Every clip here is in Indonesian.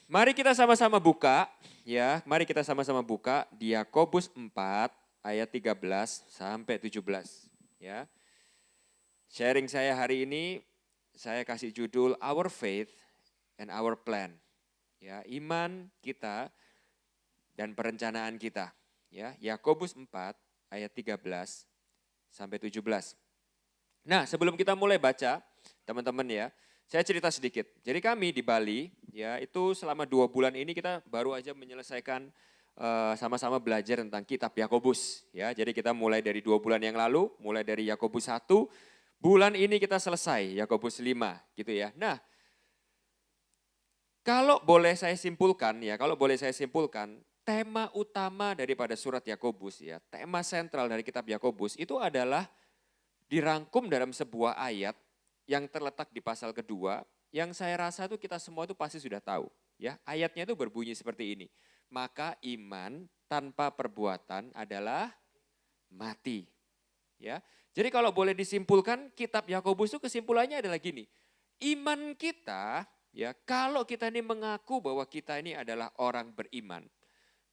Mari kita sama-sama buka ya. Mari kita sama-sama buka di Yakobus 4 ayat 13 sampai 17 ya. Sharing saya hari ini saya kasih judul Our Faith and Our Plan. Ya, iman kita dan perencanaan kita. Ya, Yakobus 4 ayat 13 sampai 17. Nah, sebelum kita mulai baca, teman-teman ya, saya cerita sedikit. Jadi kami di Bali, ya itu selama 2 bulan ini kita baru aja menyelesaikan sama-sama belajar tentang kitab Yakobus. Ya, jadi kita mulai dari 2 bulan yang lalu, mulai dari Yakobus 1, bulan ini kita selesai Yakobus 5 gitu ya. Nah, kalau boleh saya simpulkan, tema utama daripada surat Yakobus ya, tema sentral dari kitab Yakobus itu adalah dirangkum dalam sebuah ayat yang terletak di pasal kedua, yang saya rasa itu kita semua itu pasti sudah tahu. Ya, ayatnya itu berbunyi seperti ini. Maka iman tanpa perbuatan adalah mati. Ya, jadi kalau boleh disimpulkan, kitab Yakobus itu kesimpulannya adalah gini. Iman kita, ya, kalau kita ini mengaku bahwa kita ini adalah orang beriman.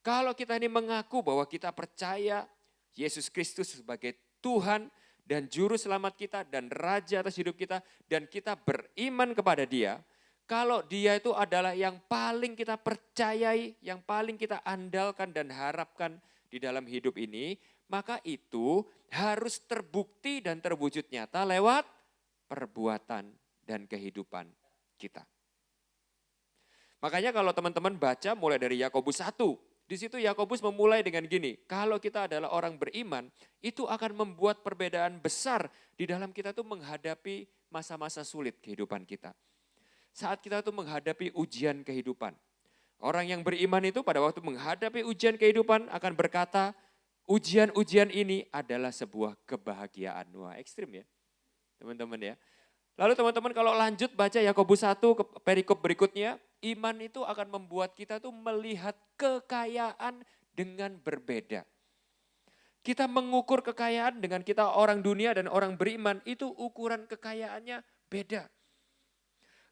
Kalau kita ini mengaku bahwa kita percaya Yesus Kristus sebagai Tuhan dan juru selamat kita dan raja atas hidup kita dan kita beriman kepada Dia, kalau Dia itu adalah yang paling kita percayai, yang paling kita andalkan dan harapkan di dalam hidup ini, maka itu harus terbukti dan terwujud nyata lewat perbuatan dan kehidupan kita. Makanya kalau teman-teman baca mulai dari Yakobus 1, di situ Yakobus memulai dengan gini, kalau kita adalah orang beriman, itu akan membuat perbedaan besar di dalam kita tuh menghadapi masa-masa sulit kehidupan kita. Saat kita tuh menghadapi ujian kehidupan. Orang yang beriman itu pada waktu menghadapi ujian kehidupan akan berkata, ujian-ujian ini adalah sebuah kebahagiaan. Wah, ekstrim ya teman-teman ya. Lalu teman-teman kalau lanjut baca Yakobus 1 perikop berikutnya, iman itu akan membuat kita tuh melihat kekayaan dengan berbeda. Kita mengukur kekayaan dengan kita orang dunia dan orang beriman, itu ukuran kekayaannya beda.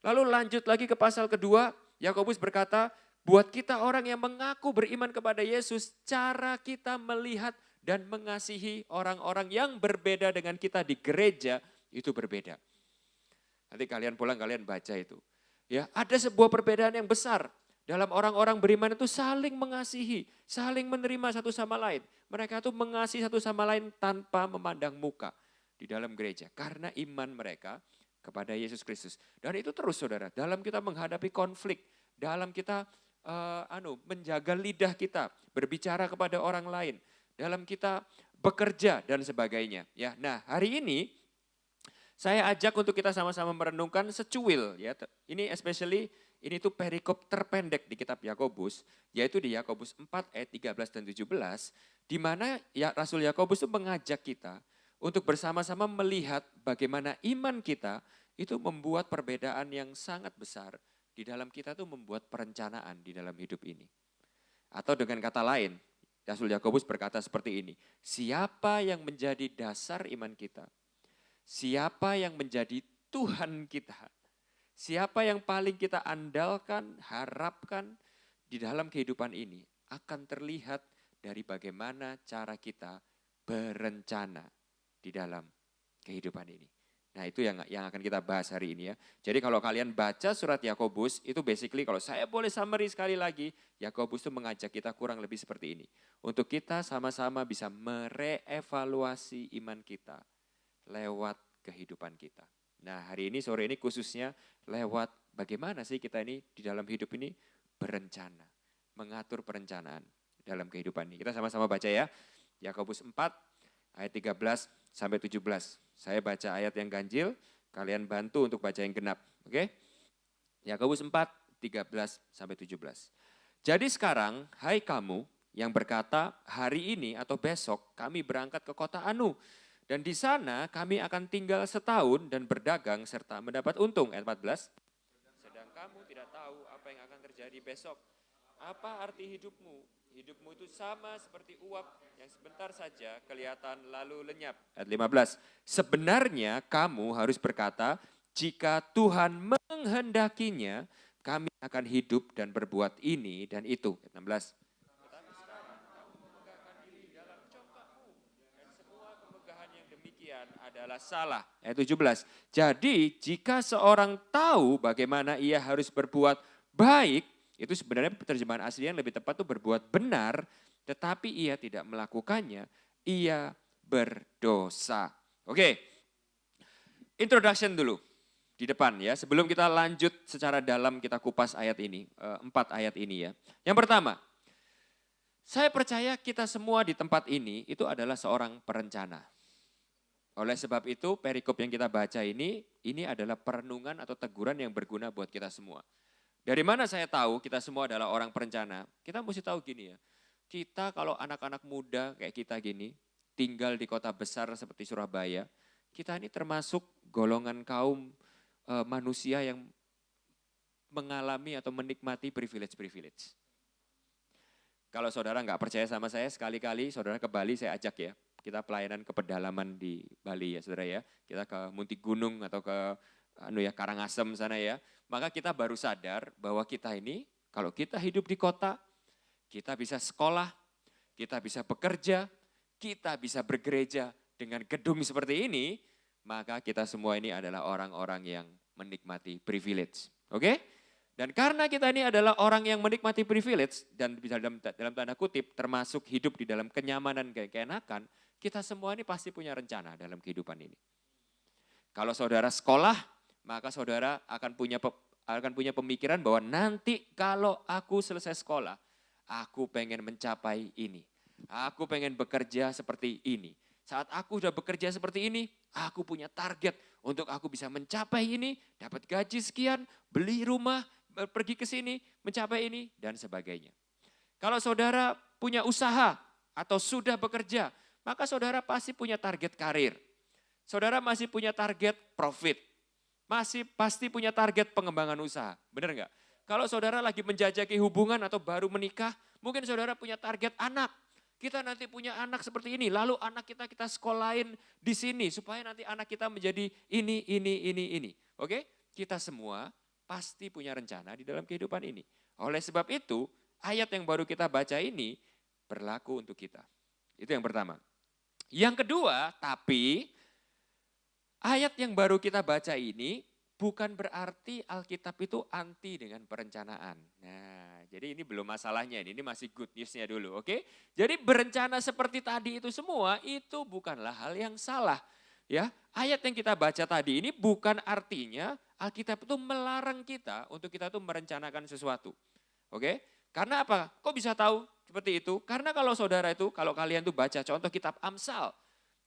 Lalu lanjut lagi ke pasal kedua, Yakobus berkata, buat kita orang yang mengaku beriman kepada Yesus, cara kita melihat dan mengasihi orang-orang yang berbeda dengan kita di gereja itu berbeda. Nanti kalian pulang kalian baca itu. Ya, ada sebuah perbedaan yang besar dalam orang-orang beriman itu saling mengasihi, saling menerima satu sama lain. Mereka itu mengasihi satu sama lain tanpa memandang muka di dalam gereja karena iman mereka kepada Yesus Kristus. Dan itu terus saudara, dalam kita menghadapi konflik, dalam kita menjaga lidah kita, berbicara kepada orang lain, dalam kita bekerja dan sebagainya. Ya, nah hari ini saya ajak untuk kita sama-sama merenungkan secuil ya. Ini especially ini tuh perikop terpendek di kitab Yakobus, yaitu di Yakobus 4 ayat 13 dan 17, di mana ya Rasul Yakobus itu mengajak kita untuk bersama-sama melihat bagaimana iman kita itu membuat perbedaan yang sangat besar di dalam kita tuh membuat perencanaan di dalam hidup ini. Atau dengan kata lain, Rasul Yakobus berkata seperti ini, siapa yang menjadi dasar iman kita? Siapa yang menjadi Tuhan kita? Siapa yang paling kita andalkan, harapkan di dalam kehidupan ini akan terlihat dari bagaimana cara kita berencana di dalam kehidupan ini. Nah itu yang akan kita bahas hari ini ya. Jadi kalau kalian baca surat Yakobus itu basically kalau saya boleh summary sekali lagi, Yakobus itu mengajak kita kurang lebih seperti ini. Untuk kita sama-sama bisa mereevaluasi iman kita lewat kehidupan kita. Nah hari ini sore ini khususnya lewat bagaimana sih kita ini di dalam hidup ini berencana, mengatur perencanaan dalam kehidupan ini. Kita sama-sama baca ya, Yakobus 4 ayat 13 sampai 17. Saya baca ayat yang ganjil, kalian bantu untuk baca yang genap. Oke? Yakobus 4, 13 sampai 17. Jadi sekarang, hai kamu yang berkata hari ini atau besok kami berangkat ke kota Anu. Dan di sana kami akan tinggal setahun dan berdagang serta mendapat untung. Ayat 14. Sedang kamu tidak tahu apa yang akan terjadi besok. Apa arti hidupmu? Hidupmu itu sama seperti uap yang sebentar saja kelihatan lalu lenyap. Ayat 15. Sebenarnya kamu harus berkata, jika Tuhan menghendakinya, kami akan hidup dan berbuat ini dan itu. 16. Demikian adalah salah. Ayat 17. Jadi jika seorang tahu bagaimana ia harus berbuat baik, itu sebenarnya terjemahan aslinya yang lebih tepat itu berbuat benar, tetapi ia tidak melakukannya, ia berdosa. Oke, introduction dulu di depan ya. Sebelum kita lanjut secara dalam kita kupas ayat ini, 4 ayat ini ya. Yang pertama, saya percaya kita semua di tempat ini itu adalah seorang perencana. Oleh sebab itu perikop yang kita baca ini adalah perenungan atau teguran yang berguna buat kita semua. Dari mana saya tahu kita semua adalah orang perencana? Kita mesti tahu gini ya, kita kalau anak-anak muda kayak kita gini, tinggal di kota besar seperti Surabaya, kita ini termasuk golongan kaum manusia yang mengalami atau menikmati privilege-privilege. Kalau saudara nggak percaya sama saya, sekali-kali saudara ke Bali saya ajak ya. Kita pelayanan ke pedalaman di Bali ya saudara ya. Kita ke Munti Gunung atau ke Karangasem sana ya. Maka kita baru sadar bahwa kita ini kalau kita hidup di kota, kita bisa sekolah, kita bisa bekerja, kita bisa bergereja dengan gedung seperti ini, maka kita semua ini adalah orang-orang yang menikmati privilege. Oke? Dan karena kita ini adalah orang yang menikmati privilege dan bisa dalam tanda kutip termasuk hidup di dalam kenyamanan dan keenakan, kita semua ini pasti punya rencana dalam kehidupan ini. Kalau saudara sekolah, maka saudara akan punya pemikiran bahwa nanti kalau aku selesai sekolah, aku pengen mencapai ini. Aku pengen bekerja seperti ini. Saat aku sudah bekerja seperti ini, aku punya target untuk aku bisa mencapai ini, dapat gaji sekian, beli rumah, pergi ke sini, mencapai ini, dan sebagainya. Kalau saudara punya usaha atau sudah bekerja, maka saudara pasti punya target karir. Saudara masih punya target profit. Masih pasti punya target pengembangan usaha. Benar enggak? Kalau saudara lagi menjajaki hubungan atau baru menikah, mungkin saudara punya target anak. Kita nanti punya anak seperti ini, lalu anak kita sekolahin di sini supaya nanti anak kita menjadi ini. Oke? Kita semua pasti punya rencana di dalam kehidupan ini. Oleh sebab itu, ayat yang baru kita baca ini berlaku untuk kita. Itu yang pertama. Yang kedua, tapi ayat yang baru kita baca ini bukan berarti Alkitab itu anti dengan perencanaan. Nah, jadi ini belum masalahnya, ini masih good news-nya dulu, oke? Jadi berencana seperti tadi itu semua, itu bukanlah hal yang salah. Ya, ayat yang kita baca tadi ini bukan artinya Alkitab itu melarang kita untuk kita tuh merencanakan sesuatu. Oke? Karena apa? Kok bisa tahu seperti itu? Karena kalau saudara itu, kalau kalian tuh baca contoh kitab Amsal,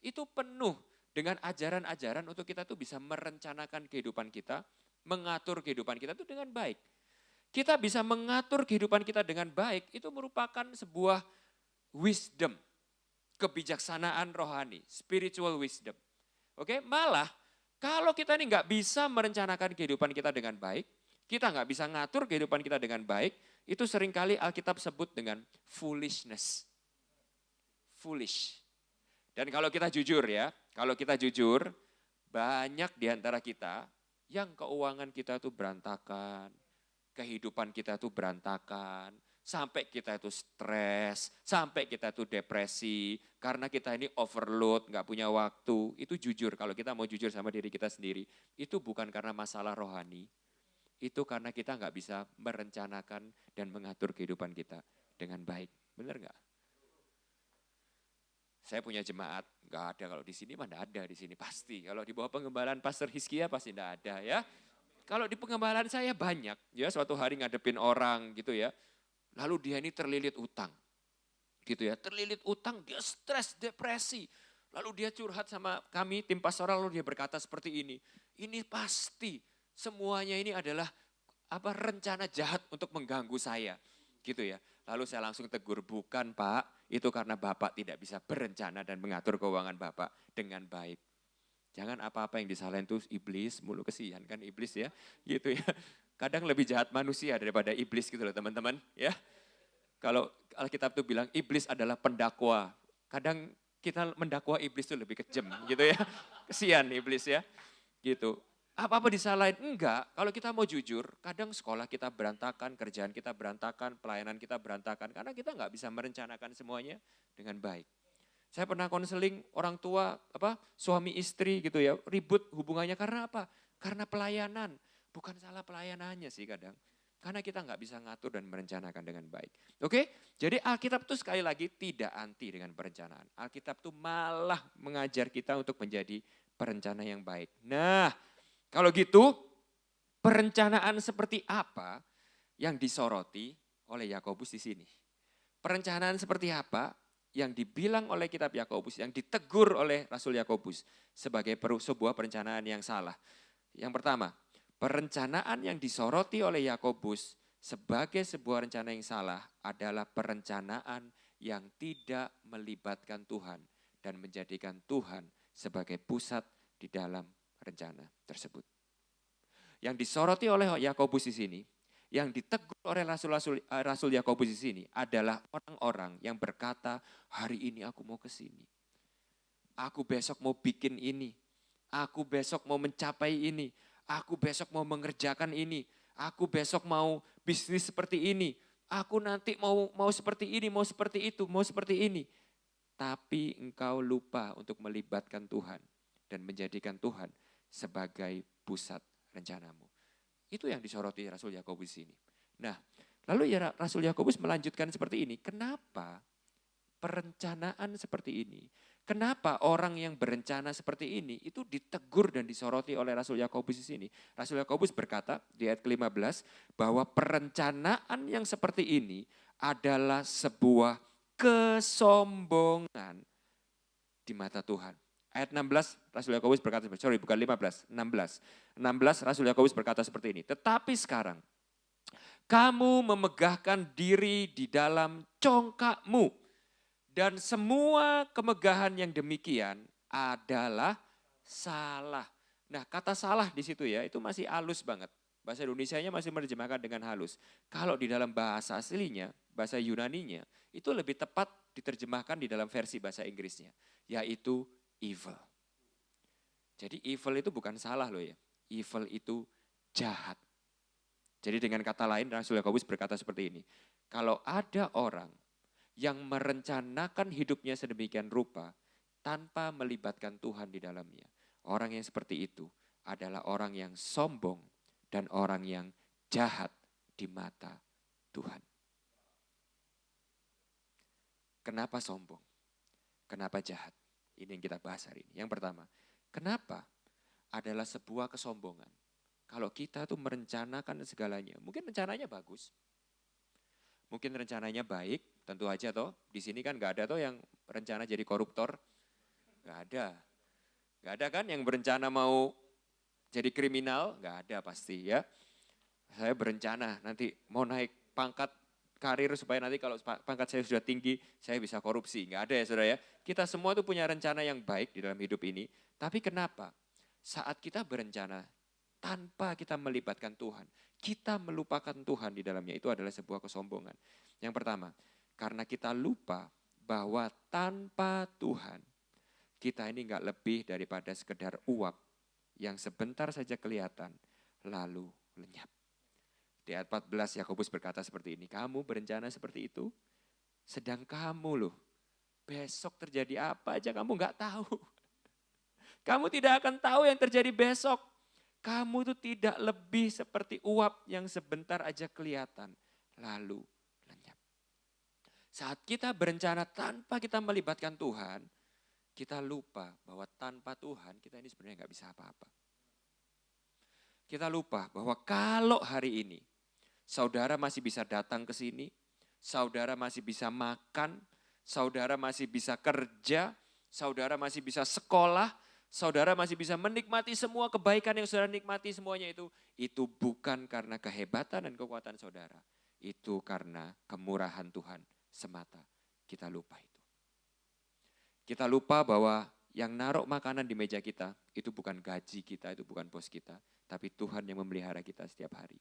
itu penuh dengan ajaran-ajaran untuk kita tuh bisa merencanakan kehidupan kita, mengatur kehidupan kita tuh dengan baik. Kita bisa mengatur kehidupan kita dengan baik, itu merupakan sebuah wisdom, kebijaksanaan rohani, spiritual wisdom. Oke, malah kalau kita ini nggak bisa merencanakan kehidupan kita dengan baik, kita nggak bisa ngatur kehidupan kita dengan baik, itu seringkali Alkitab sebut dengan foolishness. Foolish. Dan kalau kita jujur ya, banyak di antara kita yang keuangan kita itu berantakan, kehidupan kita itu berantakan, sampai kita itu stres, sampai kita itu depresi, karena kita ini overload, nggak punya waktu. Itu jujur, kalau kita mau jujur sama diri kita sendiri, itu bukan karena masalah rohani, itu karena kita nggak bisa merencanakan dan mengatur kehidupan kita dengan baik. Benar nggak? Saya punya jemaat, nggak ada kalau di sini, mana ada di sini pasti. Kalau di bawah pengembalaan Pastor Hizkia pasti nggak ada ya. Kalau di pengembalaan saya banyak, ya suatu hari ngadepin orang gitu ya. Lalu dia ini terlilit utang, gitu ya. Terlilit utang, dia stres, depresi. Lalu dia curhat sama kami, tim pastoral, lalu dia berkata seperti ini. Ini pasti semuanya ini adalah rencana jahat untuk mengganggu saya, gitu ya. Lalu saya langsung tegur, bukan Pak, itu karena Bapak tidak bisa berencana dan mengatur keuangan Bapak dengan baik. Jangan apa-apa yang disalahin tuh iblis, mulu kesian kan iblis ya, gitu ya. Kadang lebih jahat manusia daripada iblis gitu loh teman-teman ya. Kalau Alkitab tuh bilang iblis adalah pendakwa, kadang kita mendakwa iblis tuh lebih kejam gitu ya. Kesian iblis ya, gitu. Apa-apa disalahin? Enggak. Kalau kita mau jujur, kadang sekolah kita berantakan, kerjaan kita berantakan, pelayanan kita berantakan. Karena kita nggak bisa merencanakan semuanya dengan baik. Saya pernah konseling orang tua, suami istri gitu ya, ribut hubungannya karena apa? Karena pelayanan. Bukan salah pelayanannya sih kadang. Karena kita nggak bisa ngatur dan merencanakan dengan baik. Oke, jadi Alkitab itu sekali lagi tidak anti dengan perencanaan. Alkitab itu malah mengajar kita untuk menjadi perencana yang baik. Nah, kalau gitu perencanaan seperti apa yang disoroti oleh Yakobus di sini? Perencanaan seperti apa yang dibilang oleh kitab Yakobus, yang ditegur oleh Rasul Yakobus sebagai sebuah perencanaan yang salah? Yang pertama, perencanaan yang disoroti oleh Yakobus sebagai sebuah rencana yang salah adalah perencanaan yang tidak melibatkan Tuhan dan menjadikan Tuhan sebagai pusat di dalam rencana tersebut. Yang disoroti oleh Yakobus di sini, yang ditegur oleh Rasul Yakobus di sini adalah orang-orang yang berkata, hari ini aku mau ke sini. Aku besok mau bikin ini. Aku besok mau mencapai ini. Aku besok mau mengerjakan ini. Aku besok mau bisnis seperti ini. Aku nanti mau seperti ini, mau seperti itu, mau seperti ini. Tapi engkau lupa untuk melibatkan Tuhan dan menjadikan Tuhan sebagai pusat rencanamu. Itu yang disoroti Rasul Yakobus ini. Nah, lalu ya Rasul Yakobus melanjutkan seperti ini. Kenapa perencanaan seperti ini? Kenapa orang yang berencana seperti ini itu ditegur dan disoroti oleh Rasul Yakobus di sini? Rasul Yakobus berkata di ayat ke-15 bahwa perencanaan yang seperti ini adalah sebuah kesombongan di mata Tuhan. Ayat 16 Rasul Yakobus berkata, bukan 15, 16. 16 Rasul Yakobus berkata seperti ini. Tetapi sekarang kamu memegahkan diri di dalam congkakmu. Dan semua kemegahan yang demikian adalah salah. Nah, kata salah di situ ya, itu masih halus banget. Bahasa Indonesianya masih menerjemahkan dengan halus. Kalau di dalam bahasa aslinya, bahasa Yunaninya, itu lebih tepat diterjemahkan di dalam versi bahasa Inggrisnya, yaitu evil. Jadi evil itu bukan salah loh ya, evil itu jahat. Jadi dengan kata lain Rasul Yakobus berkata seperti ini, kalau ada orang yang merencanakan hidupnya sedemikian rupa tanpa melibatkan Tuhan di dalamnya. Orang yang seperti itu adalah orang yang sombong dan orang yang jahat di mata Tuhan. Kenapa sombong? Kenapa jahat? Ini yang kita bahas hari ini. Yang pertama, kenapa adalah sebuah kesombongan? Kalau kita tuh merencanakan segalanya, mungkin rencananya bagus. Mungkin rencananya baik, tentu aja toh. Di sini kan gak ada toh yang rencana jadi koruptor. Gak ada. Gak ada kan yang berencana mau jadi kriminal? Gak ada pasti ya. Saya berencana nanti mau naik pangkat karir supaya nanti kalau pangkat saya sudah tinggi, saya bisa korupsi. Gak ada ya saudara ya. Kita semua tuh punya rencana yang baik di dalam hidup ini. Tapi kenapa? Saat kita berencana tanpa kita melibatkan Tuhan, kita melupakan Tuhan di dalamnya, itu adalah sebuah kesombongan. Yang pertama, karena kita lupa bahwa tanpa Tuhan, kita ini enggak lebih daripada sekedar uap yang sebentar saja kelihatan, lalu lenyap. Di ayat 14 Yakobus berkata seperti ini, kamu berencana seperti itu, sedang kamu loh, besok terjadi apa aja kamu enggak tahu. Kamu tidak akan tahu yang terjadi besok. Kamu itu tidak lebih seperti uap yang sebentar aja kelihatan, lalu lenyap. Saat kita berencana tanpa kita melibatkan Tuhan, kita lupa bahwa tanpa Tuhan kita ini sebenarnya nggak bisa apa-apa. Kita lupa bahwa kalau hari ini saudara masih bisa datang ke sini, saudara masih bisa makan, saudara masih bisa kerja, saudara masih bisa sekolah, saudara masih bisa menikmati semua kebaikan yang saudara nikmati semuanya itu bukan karena kehebatan dan kekuatan saudara. Itu karena kemurahan Tuhan semata. Kita lupa itu. Kita lupa bahwa yang naruh makanan di meja kita itu bukan gaji kita, itu bukan bos kita. Tapi Tuhan yang memelihara kita setiap hari.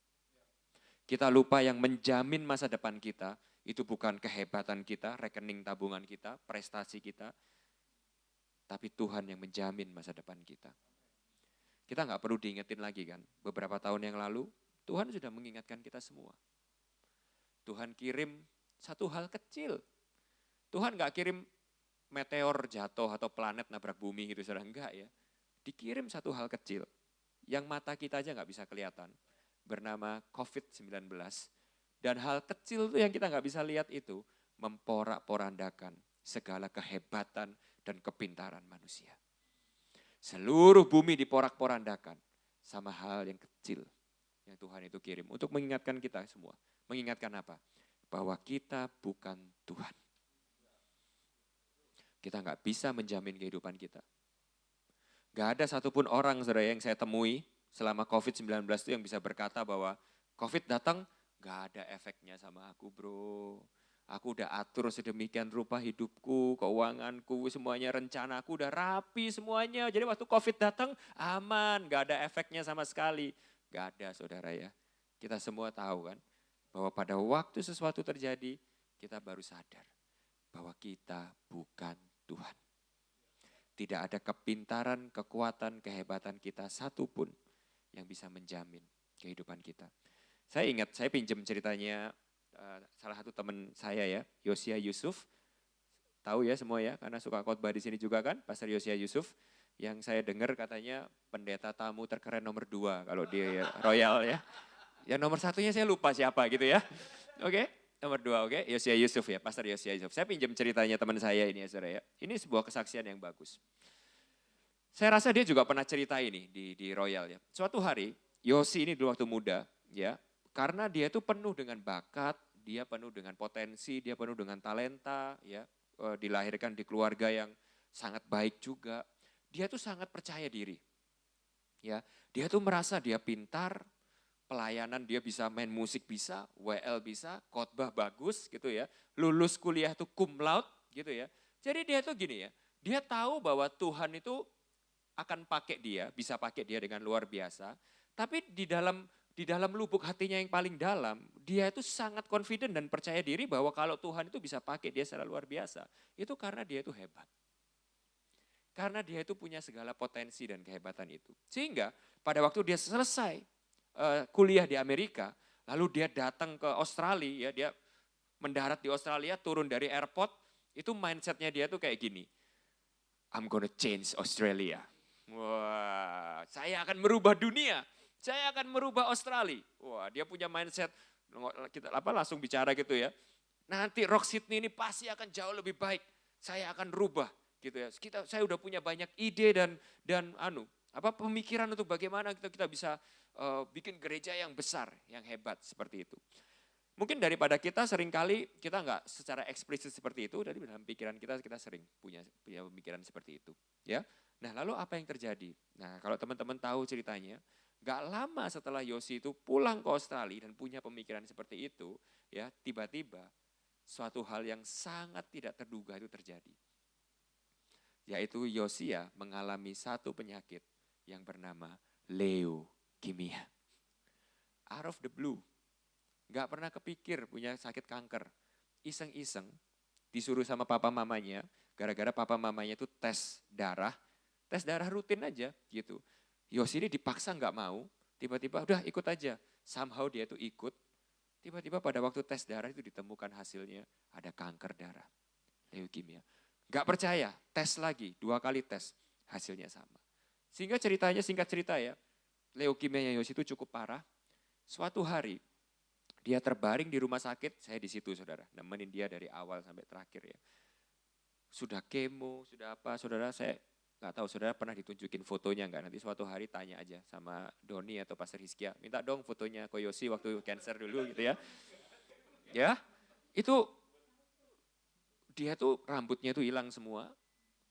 Kita lupa yang menjamin masa depan kita itu bukan kehebatan kita, rekening tabungan kita, prestasi kita. Tapi Tuhan yang menjamin masa depan kita. Kita nggak perlu diingetin lagi kan, beberapa tahun yang lalu Tuhan sudah mengingatkan kita semua. Tuhan kirim satu hal kecil. Tuhan nggak kirim meteor jatuh atau planet nabrak bumi gitu, saudara. Enggak ya. Dikirim satu hal kecil yang mata kita aja nggak bisa kelihatan, bernama COVID-19. Dan hal kecil itu yang kita nggak bisa lihat itu memporak-porandakan segala kehebatan dan kepintaran manusia. Seluruh bumi diporak-porandakan sama hal yang kecil yang Tuhan itu kirim untuk mengingatkan kita semua. Mengingatkan apa? Bahwa kita bukan Tuhan. Kita nggak bisa menjamin kehidupan kita. Gak ada satupun orang, saudara, yang saya temui selama COVID-19 itu yang bisa berkata bahwa COVID datang, gak ada efeknya sama aku, bro. Aku udah atur sedemikian rupa hidupku, keuanganku, semuanya rencanaku udah rapi semuanya. Jadi waktu COVID datang aman, gak ada efeknya sama sekali. Gak ada, saudara ya. Kita semua tahu kan bahwa pada waktu sesuatu terjadi kita baru sadar bahwa kita bukan Tuhan. Tidak ada kepintaran, kekuatan, kehebatan kita satupun yang bisa menjamin kehidupan kita. Saya ingat, saya pinjam ceritanya salah satu teman saya ya, Yosia Yusuf. Tahu ya semua ya, karena suka khotbah di sini juga kan, Pastor Yosia Yusuf. Yang saya dengar katanya pendeta tamu terkeren nomor 2 kalau di Royal ya. Ya nomor 1-nya saya lupa siapa gitu ya. Oke, nomor 2 oke, Yosia Yusuf ya, Pastor Yosia Yusuf. Saya pinjam ceritanya teman saya ini ya saudara ya. Ini sebuah kesaksian yang bagus. Saya rasa dia juga pernah cerita ini di Royal ya. Suatu hari, Yosi ini dulu waktu muda ya, karena dia itu penuh dengan bakat, dia penuh dengan potensi, dia penuh dengan talenta, ya, dilahirkan di keluarga yang sangat baik juga. Dia tuh sangat percaya diri, ya. Dia tuh merasa dia pintar, pelayanan dia bisa, main musik bisa, WL bisa, khotbah bagus gitu ya. Lulus kuliah tuh cum laude gitu ya. Jadi dia tuh gini ya, dia tahu bahwa Tuhan itu akan pakai dia, bisa pakai dia dengan luar biasa. Tapi di dalam lubuk hatinya yang paling dalam, dia itu sangat confident dan percaya diri bahwa kalau Tuhan itu bisa pakai dia secara luar biasa, itu karena dia itu hebat. Karena dia itu punya segala potensi dan kehebatan itu. Sehingga pada waktu dia selesai kuliah di Amerika, lalu dia datang ke Australia, ya, dia mendarat di Australia, turun dari airport, itu mindsetnya dia tuh kayak gini, I'm gonna change Australia. Wah, saya akan merubah dunia. Saya akan merubah Australia. Wah, dia punya mindset, kita langsung bicara gitu ya. Nanti Rock Sydney ini pasti akan jauh lebih baik. Saya akan rubah gitu ya. Saya udah punya banyak ide dan pemikiran untuk bagaimana kita bisa bikin gereja yang besar, yang hebat seperti itu. Mungkin daripada kita seringkali kita nggak secara eksplisit seperti itu, dari dalam pikiran kita sering punya pemikiran seperti itu, ya. Nah, lalu apa yang terjadi? Nah, kalau teman-teman tahu ceritanya, gak lama setelah Yosi itu pulang ke Australia dan punya pemikiran seperti itu, ya, tiba-tiba suatu hal yang sangat tidak terduga itu terjadi. Yaitu Yosia mengalami satu penyakit yang bernama leukemia. Out of the blue. Gak pernah kepikir punya sakit kanker. Iseng-iseng disuruh sama papa mamanya, gara-gara papa mamanya itu tes darah rutin aja gitu. Yosi ini dipaksa gak mau, tiba-tiba udah ikut aja. Somehow dia itu ikut, tiba-tiba pada waktu tes darah itu ditemukan hasilnya ada kanker darah, leukemia. Gak percaya, tes lagi, 2 kali tes, hasilnya sama. Sehingga ceritanya, singkat cerita ya, leukemia Yosi itu cukup parah. Suatu hari, dia terbaring di rumah sakit, saya di situ saudara, nemenin dia dari awal sampai terakhir ya. Sudah kemo, sudah apa, saudara, saya nggak tahu saudara pernah ditunjukin fotonya nggak, nanti suatu hari tanya aja sama Doni atau Pastor Hizkia, minta dong fotonya Koyosi waktu cancer dulu gitu ya. Ya, itu dia tuh rambutnya tuh hilang semua,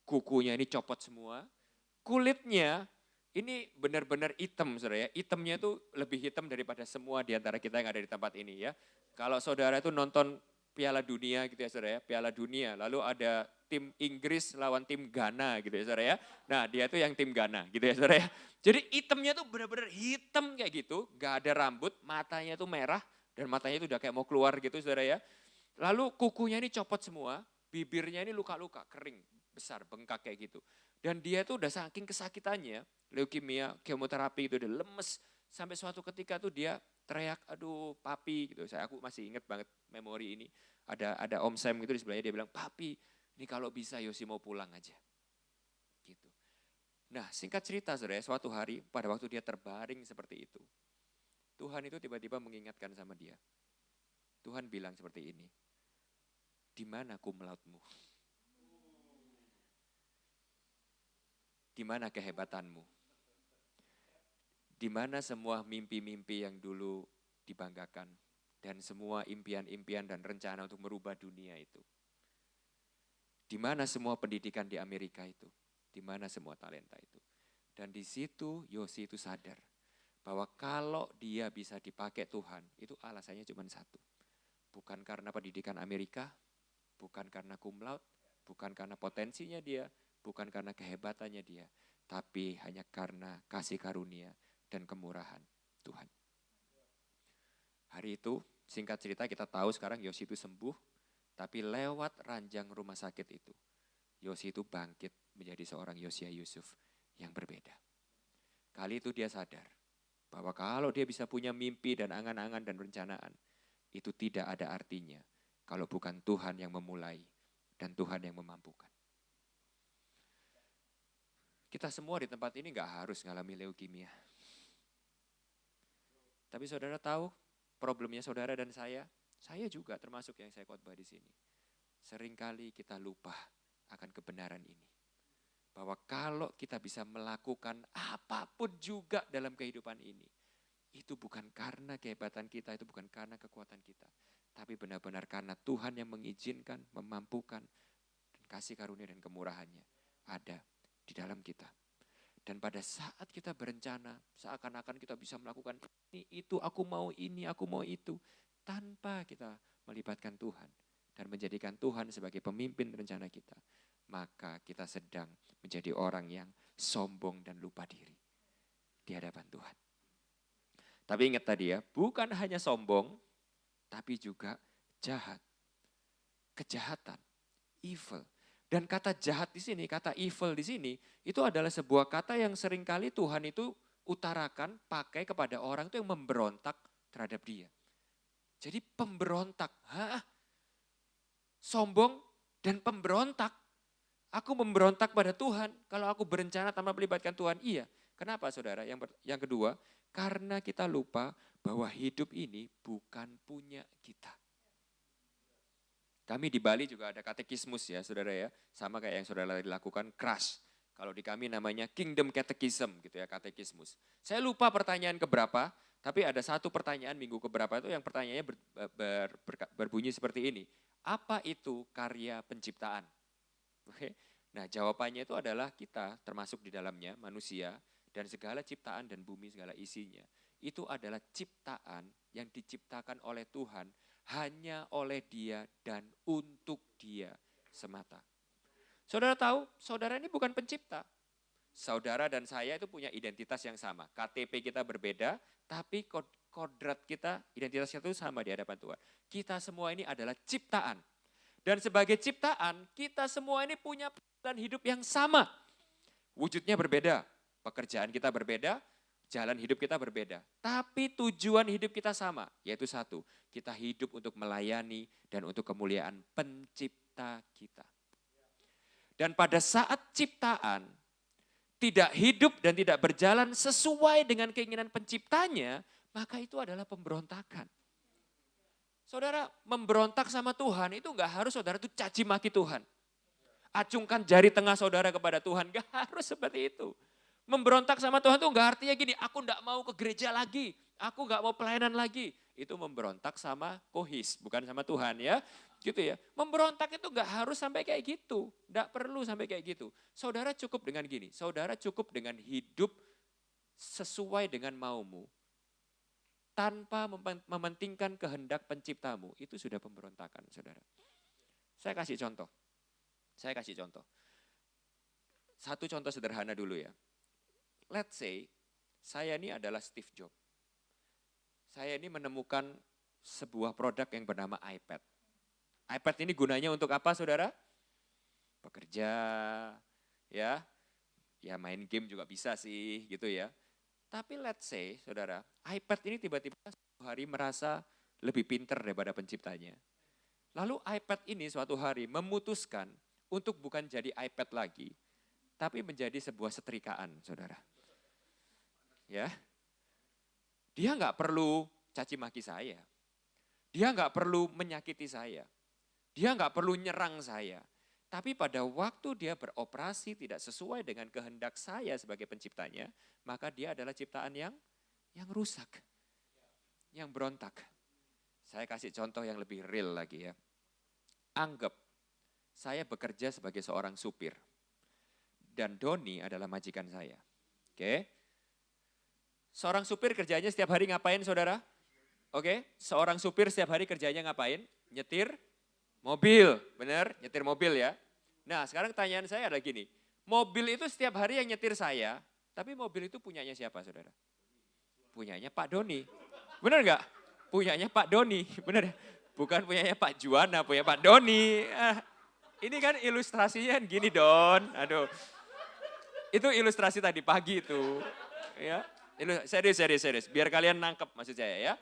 kukunya ini copot semua, kulitnya ini benar-benar hitam saudara ya, hitamnya tuh lebih hitam daripada semua di antara kita yang ada di tempat ini ya. Kalau saudara itu nonton Piala Dunia gitu ya saudara ya, Piala Dunia, lalu ada tim Inggris lawan tim Ghana gitu ya saudara ya. Nah dia tuh yang tim Ghana gitu ya saudara ya. Jadi hitamnya tuh benar-benar hitam kayak gitu, gak ada rambut, matanya tuh merah dan matanya tuh udah kayak mau keluar gitu saudara ya. Lalu kukunya ini copot semua, bibirnya ini luka-luka, kering, besar, bengkak kayak gitu. Dan dia itu udah saking kesakitannya, leukemia, kemoterapi itu udah lemes. Sampai suatu ketika tuh dia teriak, aduh papi gitu. Aku masih ingat banget memori ini. Ada Om Sam gitu di sebelahnya, dia bilang, papi ini kalau bisa Yosi mau pulang aja. Gitu. Nah singkat cerita saudara, suatu hari pada waktu dia terbaring seperti itu, Tuhan itu tiba-tiba mengingatkan sama dia. Tuhan bilang seperti ini, di mana kumlautmu? Di mana kehebatanmu? Di mana semua mimpi-mimpi yang dulu dibanggakan dan semua impian-impian dan rencana untuk merubah dunia itu? Di mana semua pendidikan di Amerika itu? Di mana semua talenta itu? Dan di situ Yosi itu sadar bahwa kalau dia bisa dipakai Tuhan, itu alasannya cuma satu. Bukan karena pendidikan Amerika, bukan karena cum laude, bukan karena potensinya dia, bukan karena kehebatannya dia, tapi hanya karena kasih karunia dan kemurahan Tuhan. Hari itu, singkat cerita kita tahu sekarang Yosi itu sembuh, tapi lewat ranjang rumah sakit itu, Yosi itu bangkit menjadi seorang Yosia Yusuf yang berbeda. Kali itu dia sadar bahwa kalau dia bisa punya mimpi dan angan-angan dan rencanaan, itu tidak ada artinya kalau bukan Tuhan yang memulai dan Tuhan yang memampukan. Kita semua di tempat ini gak harus ngalami leukemia. Tapi saudara tahu problemnya saudara dan saya juga termasuk yang saya khotbah di sini. Seringkali kita lupa akan kebenaran ini. Bahwa kalau kita bisa melakukan apapun juga dalam kehidupan ini, itu bukan karena kehebatan kita, itu bukan karena kekuatan kita. Tapi benar-benar karena Tuhan yang mengizinkan, memampukan, dan kasih karunia dan kemurahannya ada di dalam kita. Dan pada saat kita berencana, seakan-akan kita bisa melakukan ini, itu, aku mau ini, aku mau itu. Tanpa kita melibatkan Tuhan dan menjadikan Tuhan sebagai pemimpin rencana kita. Maka kita sedang menjadi orang yang sombong dan lupa diri di hadapan Tuhan. Tapi ingat tadi ya, bukan hanya sombong, tapi juga jahat. Kejahatan, evil. Dan kata jahat di sini, kata evil di sini, itu adalah sebuah kata yang seringkali Tuhan itu utarakan, pakai kepada orang itu yang memberontak terhadap dia. Jadi pemberontak, sombong dan pemberontak. Aku memberontak pada Tuhan kalau aku berencana tanpa melibatkan Tuhan. Iya. Kenapa saudara? Yang kedua, karena kita lupa bahwa hidup ini bukan punya kita. Kami di Bali juga ada katekismus ya saudara ya. Sama kayak yang saudara lakukan, crash. Kalau di kami namanya Kingdom Catechism gitu ya, katekismus. Saya lupa pertanyaan keberapa, tapi ada satu pertanyaan minggu keberapa itu yang pertanyaannya berbunyi seperti ini. Apa itu karya penciptaan? Oke. Nah jawabannya itu adalah kita termasuk di dalamnya manusia dan segala ciptaan dan bumi segala isinya. Itu adalah ciptaan yang diciptakan oleh Tuhan hanya oleh Dia dan untuk Dia semata. Saudara tahu, saudara ini bukan pencipta. Saudara dan saya itu punya identitas yang sama. KTP kita berbeda, tapi kodrat kita, identitas kita itu sama di hadapan Tuhan. Kita semua ini adalah ciptaan. Dan sebagai ciptaan, kita semua ini punya panggilan hidup yang sama. Wujudnya berbeda, pekerjaan kita berbeda, jalan hidup kita berbeda. Tapi tujuan hidup kita sama, yaitu satu. Kita hidup untuk melayani dan untuk kemuliaan pencipta kita. Dan pada saat ciptaan tidak hidup dan tidak berjalan sesuai dengan keinginan penciptanya, maka itu adalah pemberontakan. Saudara memberontak sama Tuhan itu enggak harus saudara itu caci maki Tuhan. Acungkan jari tengah saudara kepada Tuhan, enggak harus seperti itu. Memberontak sama Tuhan itu enggak artinya gini, aku enggak mau ke gereja lagi, aku enggak mau pelayanan lagi. Itu memberontak sama kohis, bukan sama Tuhan ya. Gitu ya. Memberontak itu enggak harus sampai kayak gitu, enggak perlu sampai kayak gitu. Saudara cukup dengan gini, saudara cukup dengan hidup sesuai dengan maumu. Tanpa mementingkan kehendak penciptamu, itu sudah pemberontakan saudara. Saya kasih contoh. Satu contoh sederhana dulu ya. Let's say, saya ini adalah Steve Jobs. Saya ini menemukan sebuah produk yang bernama iPad. iPad ini gunanya untuk apa saudara? Bekerja, ya, Ya main game juga bisa sih gitu ya. Tapi let's say saudara, iPad ini tiba-tiba suatu hari merasa lebih pinter daripada penciptanya. Lalu iPad ini suatu hari memutuskan untuk bukan jadi iPad lagi, tapi menjadi sebuah setrikaan saudara. Ya, dia nggak perlu caci maki saya. Dia nggak perlu menyakiti saya. Dia nggak perlu nyerang saya. Tapi pada waktu dia beroperasi tidak sesuai dengan kehendak saya sebagai penciptanya, maka dia adalah ciptaan yang rusak, yang berontak. Saya kasih contoh yang lebih real lagi ya. Anggap saya bekerja sebagai seorang supir. Dan Doni adalah majikan saya. Oke. Seorang supir kerjanya setiap hari ngapain saudara? Oke, seorang supir setiap hari kerjanya ngapain? Nyetir mobil, benar? Nyetir mobil ya. Nah sekarang pertanyaan saya adalah gini, mobil itu setiap hari yang nyetir saya, tapi mobil itu punyanya siapa saudara? Punyanya Pak Doni, benar nggak? Punyanya Pak Doni, benar? Bukan punyanya Pak Juwana, punya Pak Doni. Ini kan ilustrasinya gini Don, aduh. Itu ilustrasi tadi pagi itu, ya. Serius, biar kalian nangkep maksud saya ya.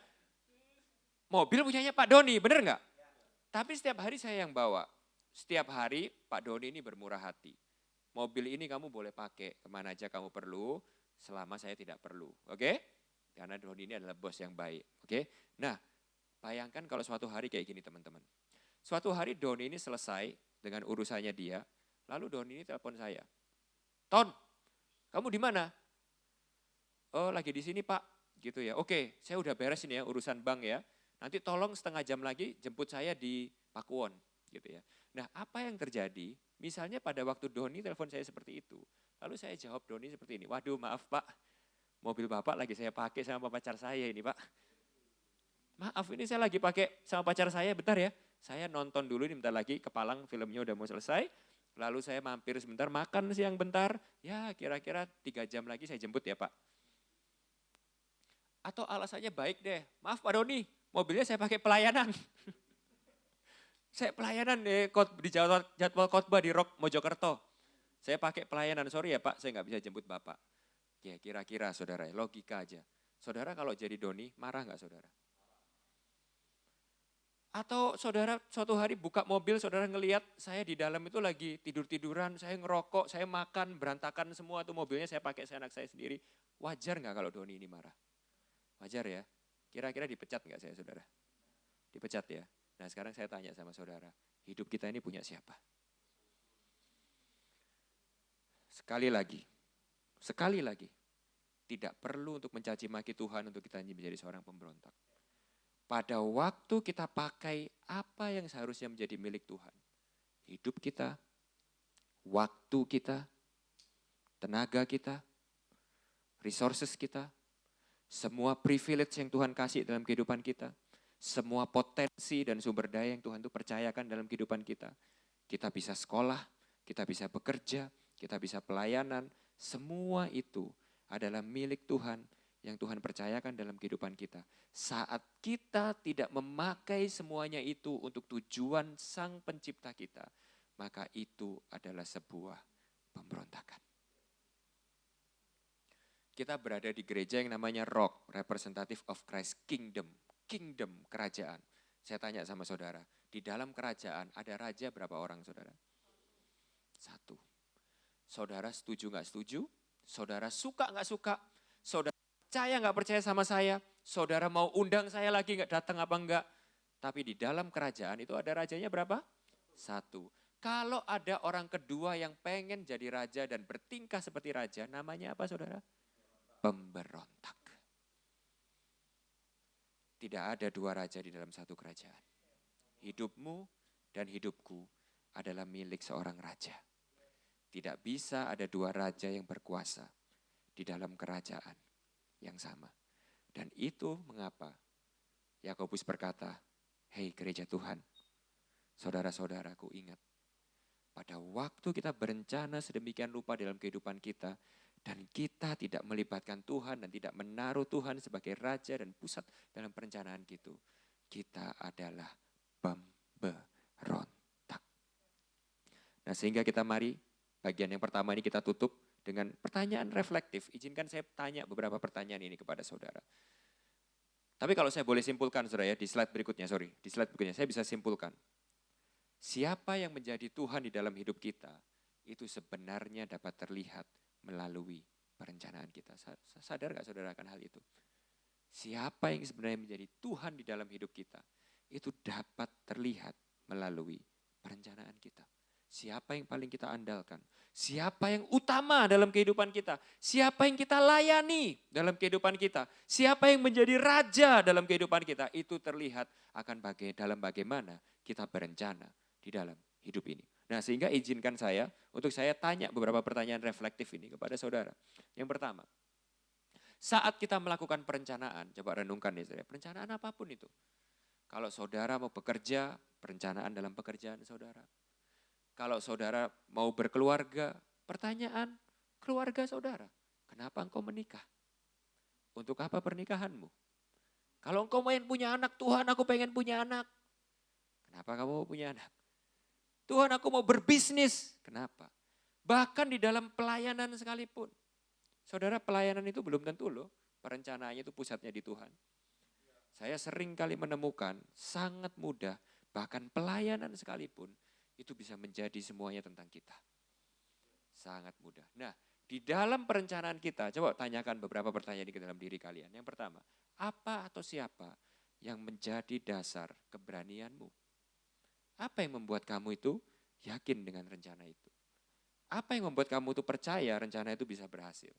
Mobil punyanya Pak Doni, benar nggak? Tapi setiap hari saya yang bawa. Setiap hari Pak Doni ini bermurah hati. Mobil ini kamu boleh pakai kemana aja kamu perlu, selama saya tidak perlu. Oke? Karena Doni ini adalah bos yang baik. Oke? Nah, bayangkan kalau suatu hari kayak gini teman-teman. Suatu hari Doni ini selesai dengan urusannya dia, lalu Doni ini telepon saya. Ton, kamu di mana? Oh lagi di sini Pak, gitu ya. Oke, saya udah beres ini ya urusan bank ya. Nanti tolong setengah jam lagi jemput saya di Pakuwon gitu ya. Nah apa yang terjadi, misalnya pada waktu Doni telepon saya seperti itu. Lalu saya jawab Doni seperti ini, waduh maaf Pak, mobil Bapak lagi saya pakai sama pacar saya ini Pak. Maaf ini saya lagi pakai sama pacar saya, bentar ya. Saya nonton dulu ini bentar lagi, Kepalang filmnya udah mau selesai. Lalu saya mampir sebentar, makan siang bentar. Ya kira-kira 3 jam lagi saya jemput ya Pak. Atau alasannya baik deh, maaf Pak Doni, mobilnya saya pakai pelayanan. Saya pelayanan di jadwal khotbah di Rock Mojokerto. Saya pakai pelayanan, sorry ya Pak, saya nggak bisa jemput Bapak. Ya kira-kira saudara, logika aja. Saudara kalau jadi Doni, marah nggak saudara? Atau saudara suatu hari buka mobil, saudara ngelihat saya di dalam itu lagi tidur-tiduran, saya ngerokok, saya makan, berantakan semua tuh mobilnya saya pakai anak saya sendiri. Wajar nggak kalau Doni ini marah? Wajar ya? Kira-kira dipecat nggak saya saudara? Dipecat ya? Nah sekarang saya tanya sama saudara, hidup kita ini punya siapa? Sekali lagi, tidak perlu untuk mencaci maki Tuhan untuk kita menjadi seorang pemberontak. Pada waktu kita pakai apa yang seharusnya menjadi milik Tuhan, hidup kita, waktu kita, tenaga kita, resources kita, semua privilege yang Tuhan kasih dalam kehidupan kita, semua potensi dan sumber daya yang Tuhan itu percayakan dalam kehidupan kita. Kita bisa sekolah, kita bisa bekerja, kita bisa pelayanan, semua itu adalah milik Tuhan yang Tuhan percayakan dalam kehidupan kita. Saat kita tidak memakai semuanya itu untuk tujuan Sang Pencipta kita, maka itu adalah sebuah pemberontakan. Kita berada di gereja yang namanya Rock, Representative of Christ Kingdom. Kingdom, kerajaan. Saya tanya sama saudara, di dalam kerajaan ada raja berapa orang saudara? 1. Saudara setuju nggak setuju? Saudara suka nggak suka? Saudara percaya nggak percaya sama saya? Saudara mau undang saya lagi nggak datang apa enggak? Tapi di dalam kerajaan itu ada rajanya berapa? 1. Kalau ada orang kedua yang pengen jadi raja dan bertingkah seperti raja, namanya apa saudara? Pemberontak. Tidak ada 2 raja di dalam satu kerajaan. Hidupmu dan hidupku adalah milik seorang raja. Tidak bisa ada 2 raja yang berkuasa di dalam kerajaan yang sama. Dan itu mengapa Yakobus berkata, hei gereja Tuhan, saudara-saudaraku ingat, pada waktu kita berencana sedemikian rupa dalam kehidupan kita, dan kita tidak melibatkan Tuhan dan tidak menaruh Tuhan sebagai raja dan pusat dalam perencanaan gitu, kita adalah pemberontak. Nah sehingga kita mari, bagian yang pertama ini kita tutup dengan pertanyaan reflektif. Izinkan saya tanya beberapa pertanyaan ini kepada saudara. Tapi kalau saya boleh simpulkan saudara ya, di slide berikutnya saya bisa simpulkan. Siapa yang menjadi Tuhan di dalam hidup kita, itu sebenarnya dapat terlihat melalui perencanaan kita. Sadar gak saudara akan hal itu? Siapa yang sebenarnya menjadi Tuhan di dalam hidup kita, itu dapat terlihat melalui perencanaan kita. Siapa yang paling kita andalkan? Siapa yang utama dalam kehidupan kita? Siapa yang kita layani dalam kehidupan kita? Siapa yang menjadi raja dalam kehidupan kita? Itu terlihat akan dalam bagaimana kita berencana di dalam hidup ini. Nah, sehingga izinkan saya untuk saya tanya beberapa pertanyaan reflektif ini kepada saudara. Yang pertama, saat kita melakukan perencanaan, coba renungkan nih saudara, perencanaan apapun itu. Kalau saudara mau bekerja, perencanaan dalam pekerjaan saudara. Kalau saudara mau berkeluarga, pertanyaan keluarga saudara. Kenapa engkau menikah? Untuk apa pernikahanmu? Kalau engkau pengen punya anak, Tuhan aku pengen punya anak. Kenapa kamu mau punya anak? Tuhan aku mau berbisnis. Kenapa? Bahkan di dalam pelayanan sekalipun. Saudara, pelayanan itu belum tentu loh. Perencanaannya itu pusatnya di Tuhan. Saya sering kali menemukan sangat mudah. Bahkan pelayanan sekalipun. Itu bisa menjadi semuanya tentang kita. Sangat mudah. Nah, di dalam perencanaan kita, coba tanyakan beberapa pertanyaan di dalam diri kalian. Yang pertama, apa atau siapa yang menjadi dasar keberanianmu? Apa yang membuat kamu itu yakin dengan rencana itu? Apa yang membuat kamu itu percaya rencana itu bisa berhasil?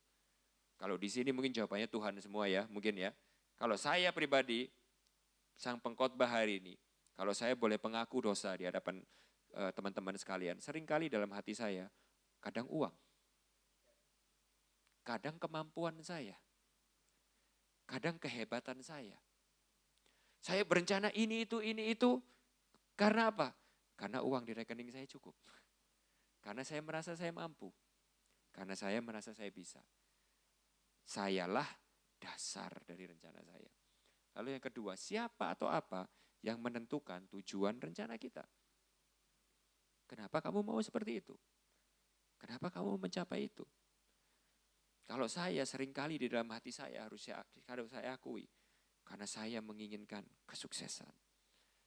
Kalau di sini mungkin jawabannya Tuhan semua ya, mungkin ya. Kalau saya pribadi, sang pengkhotbah hari ini, kalau saya boleh pengaku dosa di hadapan teman-teman sekalian, seringkali dalam hati saya, kadang uang, kadang kemampuan saya, kadang kehebatan saya. Saya berencana ini itu, karena apa? Karena uang di rekening saya cukup. Karena saya merasa saya mampu. Karena saya merasa saya bisa. Sayalah dasar dari rencana saya. Lalu yang kedua, siapa atau apa yang menentukan tujuan rencana kita? Kenapa kamu mau seperti itu? Kenapa kamu mencapai itu? Kalau saya seringkali di dalam hati saya harus saya akui. Karena saya menginginkan kesuksesan.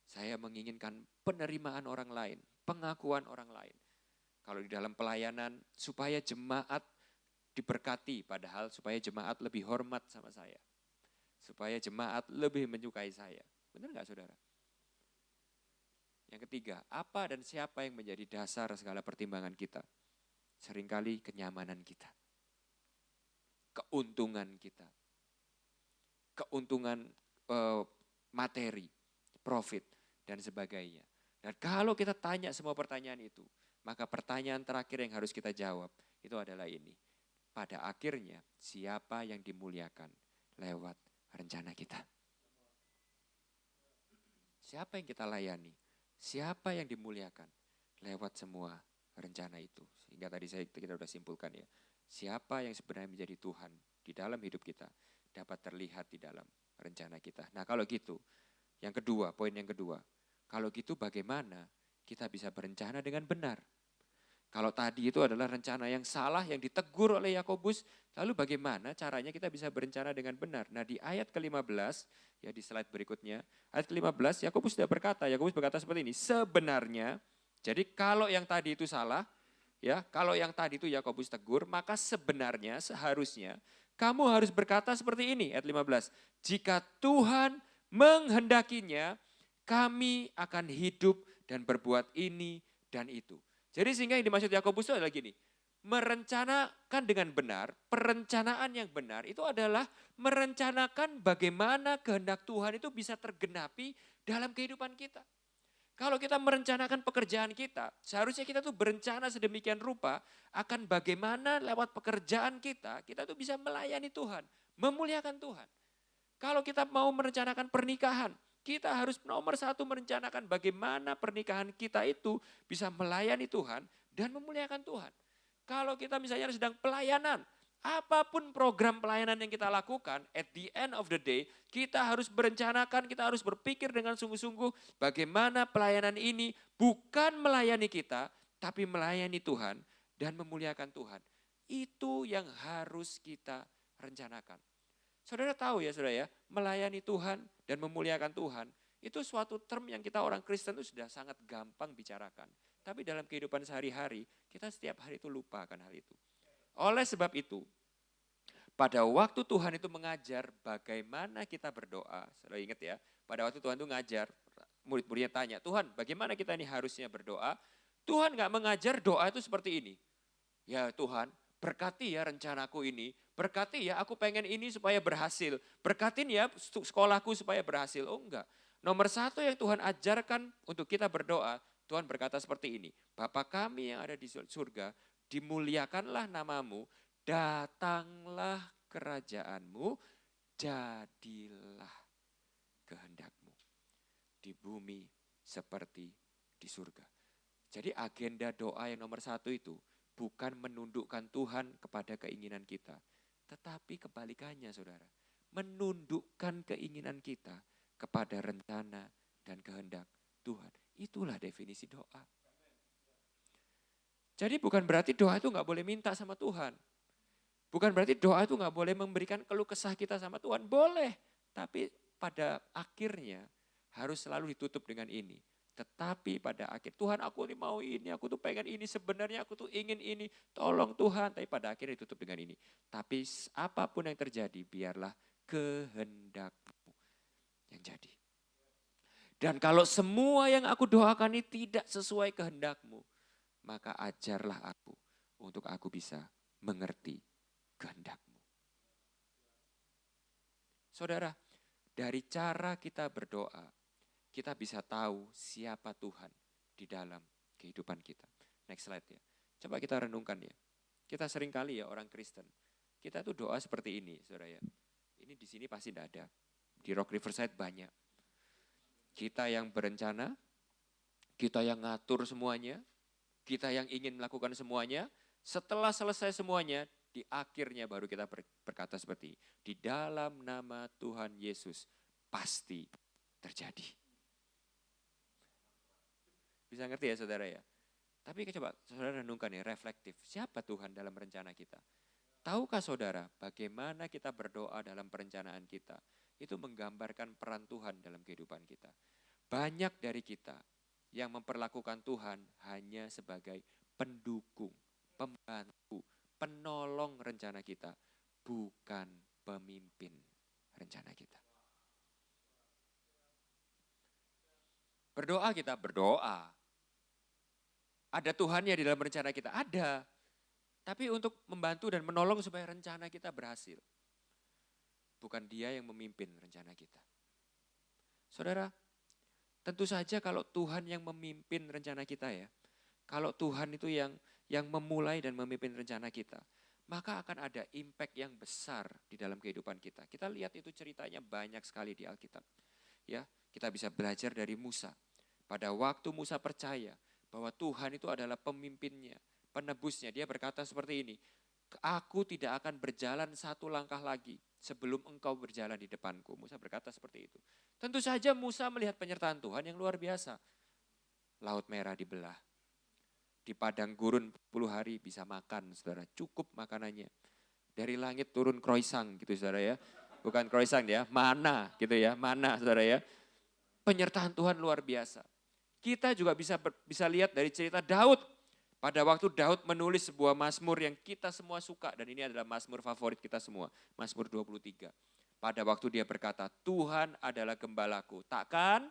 Saya menginginkan penerimaan orang lain, pengakuan orang lain. Kalau di dalam pelayanan supaya jemaat diberkati, padahal supaya jemaat lebih hormat sama saya. Supaya jemaat lebih menyukai saya. Benar gak saudara? Yang ketiga, apa dan siapa yang menjadi dasar segala pertimbangan kita? Seringkali kenyamanan kita. Keuntungan kita. Keuntungan materi, profit, dan sebagainya. Dan kalau kita tanya semua pertanyaan itu, maka pertanyaan terakhir yang harus kita jawab, itu adalah ini. Pada akhirnya, siapa yang dimuliakan lewat rencana kita? Siapa yang kita layani? Siapa yang dimuliakan lewat semua rencana itu? Sehingga tadi kita sudah simpulkan ya. Siapa yang sebenarnya menjadi Tuhan di dalam hidup kita dapat terlihat di dalam rencana kita. Nah kalau gitu, yang kedua, poin yang kedua. Kalau gitu bagaimana kita bisa berencana dengan benar? Kalau tadi itu adalah rencana yang salah yang ditegur oleh Yakobus, lalu bagaimana caranya kita bisa berencana dengan benar? Nah di ayat ke-15, ya di slide berikutnya, ayat ke-15 Yakobus sudah berkata seperti ini, sebenarnya, jadi kalau yang tadi itu salah, ya kalau yang tadi itu Yakobus tegur, maka sebenarnya seharusnya kamu harus berkata seperti ini, ayat 15, jika Tuhan menghendakinya, kami akan hidup dan berbuat ini dan itu. Jadi sehingga yang dimaksud Yakobus itu adalah gini, merencanakan dengan benar, perencanaan yang benar itu adalah merencanakan bagaimana kehendak Tuhan itu bisa tergenapi dalam kehidupan kita. Kalau kita merencanakan pekerjaan kita, seharusnya kita tuh berencana sedemikian rupa akan bagaimana lewat pekerjaan kita tuh bisa melayani Tuhan, memuliakan Tuhan. Kalau kita mau merencanakan pernikahan, kita harus nomor satu merencanakan bagaimana pernikahan kita itu bisa melayani Tuhan dan memuliakan Tuhan. Kalau kita misalnya sedang pelayanan, apapun program pelayanan yang kita lakukan, at the end of the day, kita harus berencanakan, kita harus berpikir dengan sungguh-sungguh bagaimana pelayanan ini bukan melayani kita, tapi melayani Tuhan dan memuliakan Tuhan. Itu yang harus kita rencanakan. Saudara tahu ya saudara ya, melayani Tuhan dan memuliakan Tuhan, itu suatu term yang kita orang Kristen itu sudah sangat gampang bicarakan. Tapi dalam kehidupan sehari-hari, kita setiap hari itu lupa akan hal itu. Oleh sebab itu, pada waktu Tuhan itu mengajar bagaimana kita berdoa, saudara ingat ya, pada waktu Tuhan itu ngajar, murid-muridnya tanya, Tuhan bagaimana kita ini harusnya berdoa? Tuhan gak mengajar doa itu seperti ini. Ya Tuhan, berkati ya rencanaku ini, berkati ya aku pengen ini supaya berhasil, berkatin ya sekolahku supaya berhasil. Oh enggak, nomor satu yang Tuhan ajarkan untuk kita berdoa, Tuhan berkata seperti ini, Bapa kami yang ada di surga, dimuliakanlah namamu, datanglah kerajaanmu, jadilah kehendakmu di bumi seperti di surga. Jadi agenda doa yang nomor satu itu bukan menundukkan Tuhan kepada keinginan kita, tetapi kebalikannya saudara, menundukkan keinginan kita kepada rencana dan kehendak Tuhan. Itulah definisi doa. Jadi bukan berarti doa itu gak boleh minta sama Tuhan. Bukan berarti doa itu gak boleh memberikan keluh kesah kita sama Tuhan. Boleh, tapi pada akhirnya harus selalu ditutup dengan ini. Tetapi pada akhir, Tuhan aku ini mau ini, aku tuh pengen ini, sebenarnya aku tuh ingin ini, tolong Tuhan. Tapi pada akhirnya ditutup dengan ini. Tapi apapun yang terjadi, biarlah kehendak-Mu yang jadi. Dan kalau semua yang aku doakan ini tidak sesuai kehendak-Mu, maka ajarlah aku untuk aku bisa mengerti kehendak-Mu. Saudara, dari cara kita berdoa, kita bisa tahu siapa Tuhan di dalam kehidupan kita. Next slide ya. Coba kita renungkan ya. Kita sering kali ya orang Kristen, kita tuh doa seperti ini saudara ya. Ini di sini pasti tidak ada. Di Rock Riverside banyak. Kita yang berencana, kita yang ngatur semuanya, kita yang ingin melakukan semuanya. Setelah selesai semuanya, di akhirnya baru kita berkata seperti ini. Di dalam nama Tuhan Yesus pasti terjadi. Bisa ngerti ya saudara ya? Tapi coba saudara renungkan ya, reflektif. Siapa Tuhan dalam rencana kita? Tahukah saudara bagaimana kita berdoa dalam perencanaan kita? Itu menggambarkan peran Tuhan dalam kehidupan kita. Banyak dari kita yang memperlakukan Tuhan hanya sebagai pendukung, pembantu, penolong rencana kita. Bukan pemimpin rencana kita. Berdoa kita berdoa. Ada Tuhannya di dalam rencana kita, ada. Tapi untuk membantu dan menolong supaya rencana kita berhasil. Bukan dia yang memimpin rencana kita. Saudara, tentu saja kalau Tuhan yang memimpin rencana kita ya. Kalau Tuhan itu yang memulai dan memimpin rencana kita. Maka akan ada impact yang besar di dalam kehidupan kita. Kita lihat itu ceritanya banyak sekali di Alkitab. Ya, kita bisa belajar dari Musa. Pada waktu Musa percaya bahwa Tuhan itu adalah pemimpinnya, penebusnya. Dia berkata seperti ini, aku tidak akan berjalan satu langkah lagi sebelum engkau berjalan di depanku. Musa berkata seperti itu. Tentu saja Musa melihat penyertaan Tuhan yang luar biasa. Laut Merah dibelah. Di padang gurun 10 hari bisa makan, saudara. Cukup makanannya. Dari langit turun kroisang gitu saudara ya. Bukan kroisang ya, mana gitu ya. Mana saudara ya. Penyertaan Tuhan luar biasa. Kita juga bisa lihat dari cerita Daud. Pada waktu Daud menulis sebuah mazmur yang kita semua suka. Dan ini adalah mazmur favorit kita semua. Mazmur 23. Pada waktu dia berkata, Tuhan adalah gembalaku. Takkan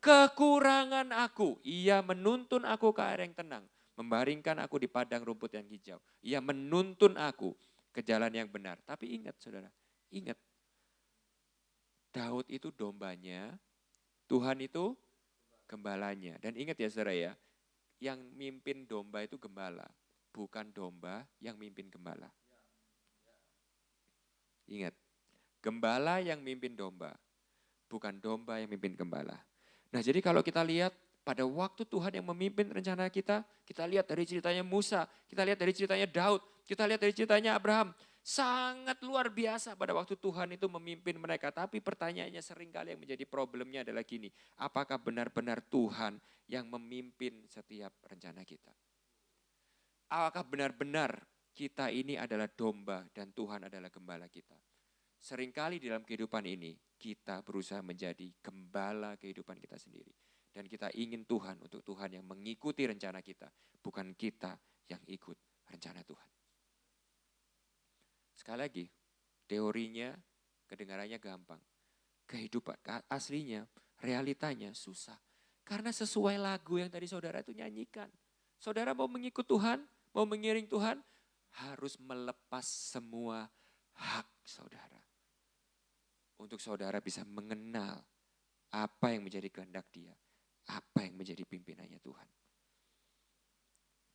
kekurangan aku. Ia menuntun aku ke air yang tenang. Membaringkan aku di padang rumput yang hijau. Ia menuntun aku ke jalan yang benar. Tapi ingat saudara, ingat. Daud itu dombanya, Tuhan itu gembalanya. Dan ingat ya saudara ya, yang mimpin domba itu gembala. Bukan domba yang mimpin gembala. Ingat, gembala yang mimpin domba. Bukan domba yang mimpin gembala. Nah jadi kalau kita lihat pada waktu Tuhan yang memimpin rencana kita lihat dari ceritanya Musa, kita lihat dari ceritanya Daud, kita lihat dari ceritanya Abraham. Sangat luar biasa pada waktu Tuhan itu memimpin mereka. Tapi pertanyaannya seringkali yang menjadi problemnya adalah gini. Apakah benar-benar Tuhan yang memimpin setiap rencana kita? Apakah benar-benar kita ini adalah domba dan Tuhan adalah gembala kita. Seringkali dalam kehidupan ini kita berusaha menjadi gembala kehidupan kita sendiri. Dan kita ingin Tuhan untuk Tuhan yang mengikuti rencana kita, bukan kita yang ikut rencana Tuhan. Sekali lagi, teorinya kedengarannya gampang. Kehidupan aslinya, realitanya susah. Karena sesuai lagu yang tadi saudara itu nyanyikan. Saudara mau mengikut Tuhan, mau mengiring Tuhan, harus melepas semua hak saudara. Untuk saudara bisa mengenal apa yang menjadi kehendak Dia, apa yang menjadi pimpinannya Tuhan.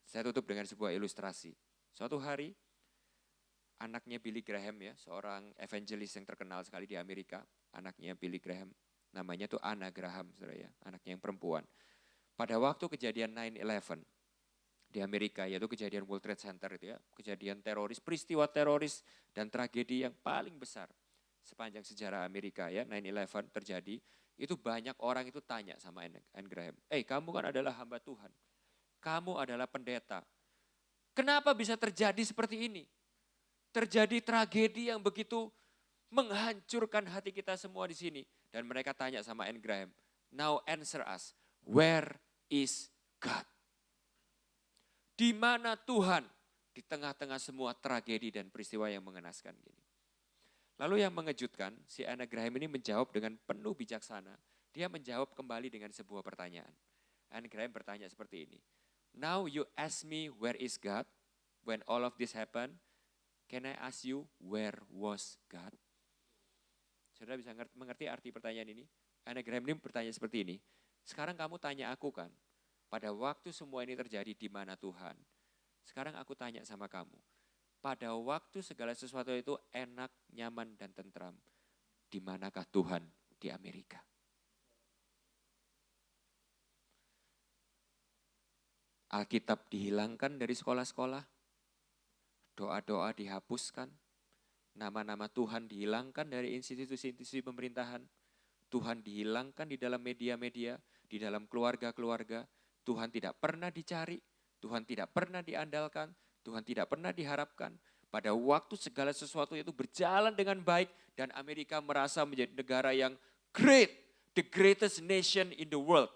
Saya tutup dengan sebuah ilustrasi. Suatu hari, anaknya Billy Graham ya, seorang evangelis yang terkenal sekali di Amerika. Anaknya Billy Graham, namanya tuh Anna Graham, saudara ya, anaknya yang perempuan. Pada waktu kejadian 9/11 di Amerika, yaitu kejadian World Trade Center itu ya, kejadian teroris, peristiwa teroris dan tragedi yang paling besar sepanjang sejarah Amerika ya, 9/11 terjadi, itu banyak orang itu tanya sama Anna Graham, kamu kan adalah hamba Tuhan, kamu adalah pendeta, kenapa bisa terjadi seperti ini? Terjadi tragedi yang begitu menghancurkan hati kita semua di sini. Dan mereka tanya sama Anna Graham, now answer us, where is God? Di mana Tuhan di tengah-tengah semua tragedi dan peristiwa yang mengenaskan gini. Lalu yang mengejutkan, si Anna Graham ini menjawab dengan penuh bijaksana. Dia menjawab kembali dengan sebuah pertanyaan. Anna Graham bertanya seperti ini. Now you ask me where is God? When all of this happened, can I ask you where was God? Saudara bisa mengerti arti pertanyaan ini? Anna Graham ini bertanya seperti ini. Sekarang kamu tanya aku kan, pada waktu semua ini terjadi di mana Tuhan? Sekarang aku tanya sama kamu. Pada waktu segala sesuatu itu enak, nyaman, dan tentram. Di manakah Tuhan di Amerika? Alkitab dihilangkan dari sekolah-sekolah. Doa-doa dihapuskan. Nama-nama Tuhan dihilangkan dari institusi-institusi pemerintahan. Tuhan dihilangkan di dalam media-media, di dalam keluarga-keluarga. Tuhan tidak pernah dicari, Tuhan tidak pernah diandalkan, Tuhan tidak pernah diharapkan. Pada waktu segala sesuatu itu berjalan dengan baik dan Amerika merasa menjadi negara yang great, the greatest nation in the world.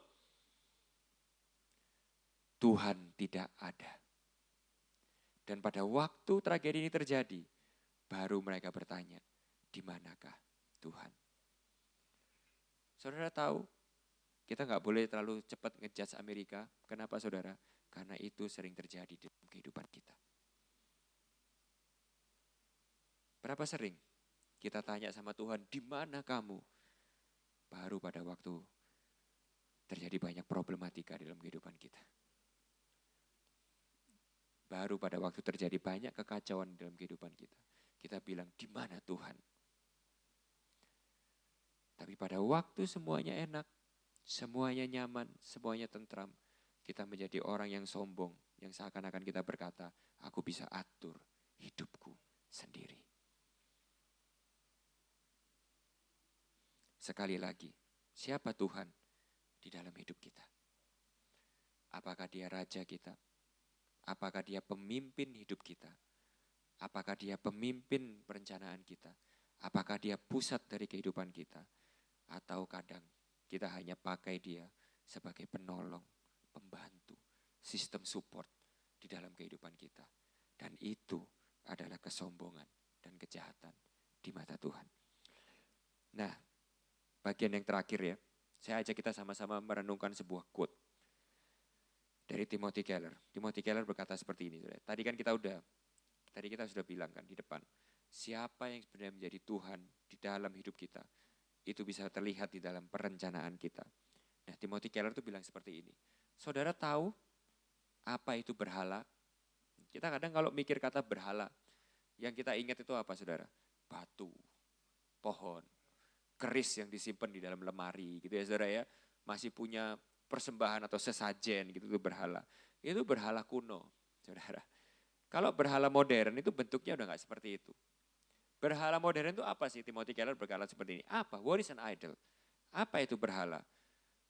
Tuhan tidak ada. Dan pada waktu tragedi ini terjadi, baru mereka bertanya, di manakah Tuhan? Saudara tahu, kita nggak boleh terlalu cepat ngejudge Amerika. Kenapa saudara? Karena itu sering terjadi dalam kehidupan kita. Berapa sering kita tanya sama Tuhan, di mana kamu? Baru pada waktu terjadi banyak problematika dalam kehidupan kita. Baru pada waktu terjadi banyak kekacauan dalam kehidupan kita. Kita bilang, di mana Tuhan? Tapi pada waktu semuanya enak, semuanya nyaman, semuanya tentram, kita menjadi orang yang sombong, yang seakan-akan kita berkata, aku bisa atur hidupku sendiri. Sekali lagi, siapa Tuhan di dalam hidup kita? Apakah Dia Raja kita? Apakah Dia pemimpin hidup kita? Apakah Dia pemimpin perencanaan kita? Apakah Dia pusat dari kehidupan kita? Atau kadang kita hanya pakai Dia sebagai penolong, pembantu, sistem support di dalam kehidupan kita. Dan itu adalah kesombongan dan kejahatan di mata Tuhan. Nah, bagian yang terakhir ya, saya ajak kita sama-sama merenungkan sebuah quote dari Timothy Keller. Timothy Keller berkata seperti ini. Tadi kita sudah bilang kan di depan, siapa yang sebenarnya menjadi Tuhan di dalam hidup kita, itu bisa terlihat di dalam perencanaan kita. Nah, Timothy Keller itu bilang seperti ini. Saudara tahu apa itu berhala? Kita kadang kalau mikir kata berhala, yang kita ingat itu apa saudara? Batu, pohon, keris yang disimpan di dalam lemari gitu ya saudara ya. Masih punya persembahan atau sesajen gitu itu berhala. Itu berhala kuno saudara. Kalau berhala modern itu bentuknya udah gak seperti itu. Berhala modern itu apa sih? Timothy Keller berkata seperti ini. Apa? What is an idol? Apa itu berhala?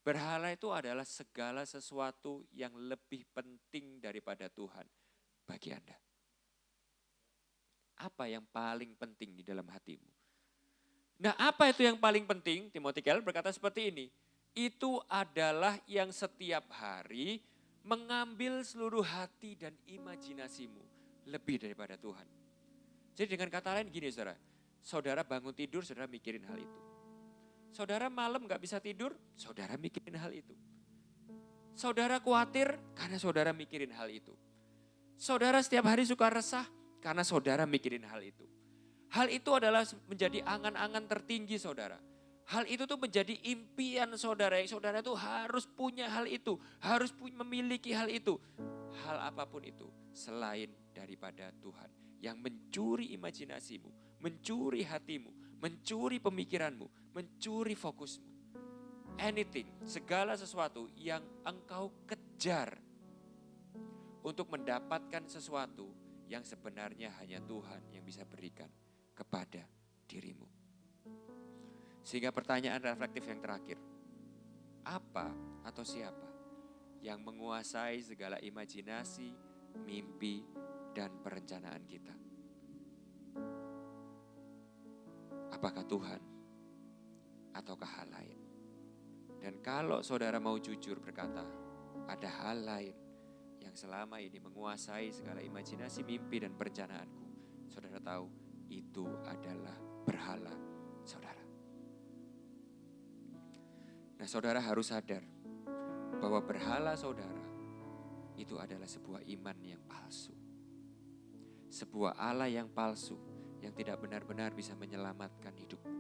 Berhala itu adalah segala sesuatu yang lebih penting daripada Tuhan bagi Anda. Apa yang paling penting di dalam hatimu? Nah, apa itu yang paling penting? Timothy Keller berkata seperti ini. Itu adalah yang setiap hari mengambil seluruh hati dan imajinasimu lebih daripada Tuhan. Jadi dengan kata lain gini saudara, saudara bangun tidur, saudara mikirin hal itu. Saudara malam gak bisa tidur, saudara mikirin hal itu. Saudara khawatir karena saudara mikirin hal itu. Saudara setiap hari suka resah karena saudara mikirin hal itu. Hal itu adalah menjadi angan-angan tertinggi saudara. Hal itu tuh menjadi impian saudara, yang saudara tuh harus punya hal itu, harus memiliki hal itu. Hal apapun itu selain daripada Tuhan yang mencuri imajinasimu, mencuri hatimu, mencuri pemikiranmu, mencuri fokusmu. Anything, segala sesuatu yang engkau kejar untuk mendapatkan sesuatu yang sebenarnya hanya Tuhan yang bisa berikan kepada dirimu. Sehingga pertanyaan reflektif yang terakhir, apa atau siapa yang menguasai segala imajinasi, mimpi, dan perencanaan kita? Apakah Tuhan ataukah hal lain? Dan kalau saudara mau jujur berkata, ada hal lain yang selama ini menguasai segala imajinasi, mimpi, dan perencanaanku. Saudara tahu, itu adalah berhala saudara. Nah, saudara harus sadar bahwa berhala saudara itu adalah sebuah iman yang palsu. Sebuah Allah yang palsu yang tidak benar-benar bisa menyelamatkan hidupmu.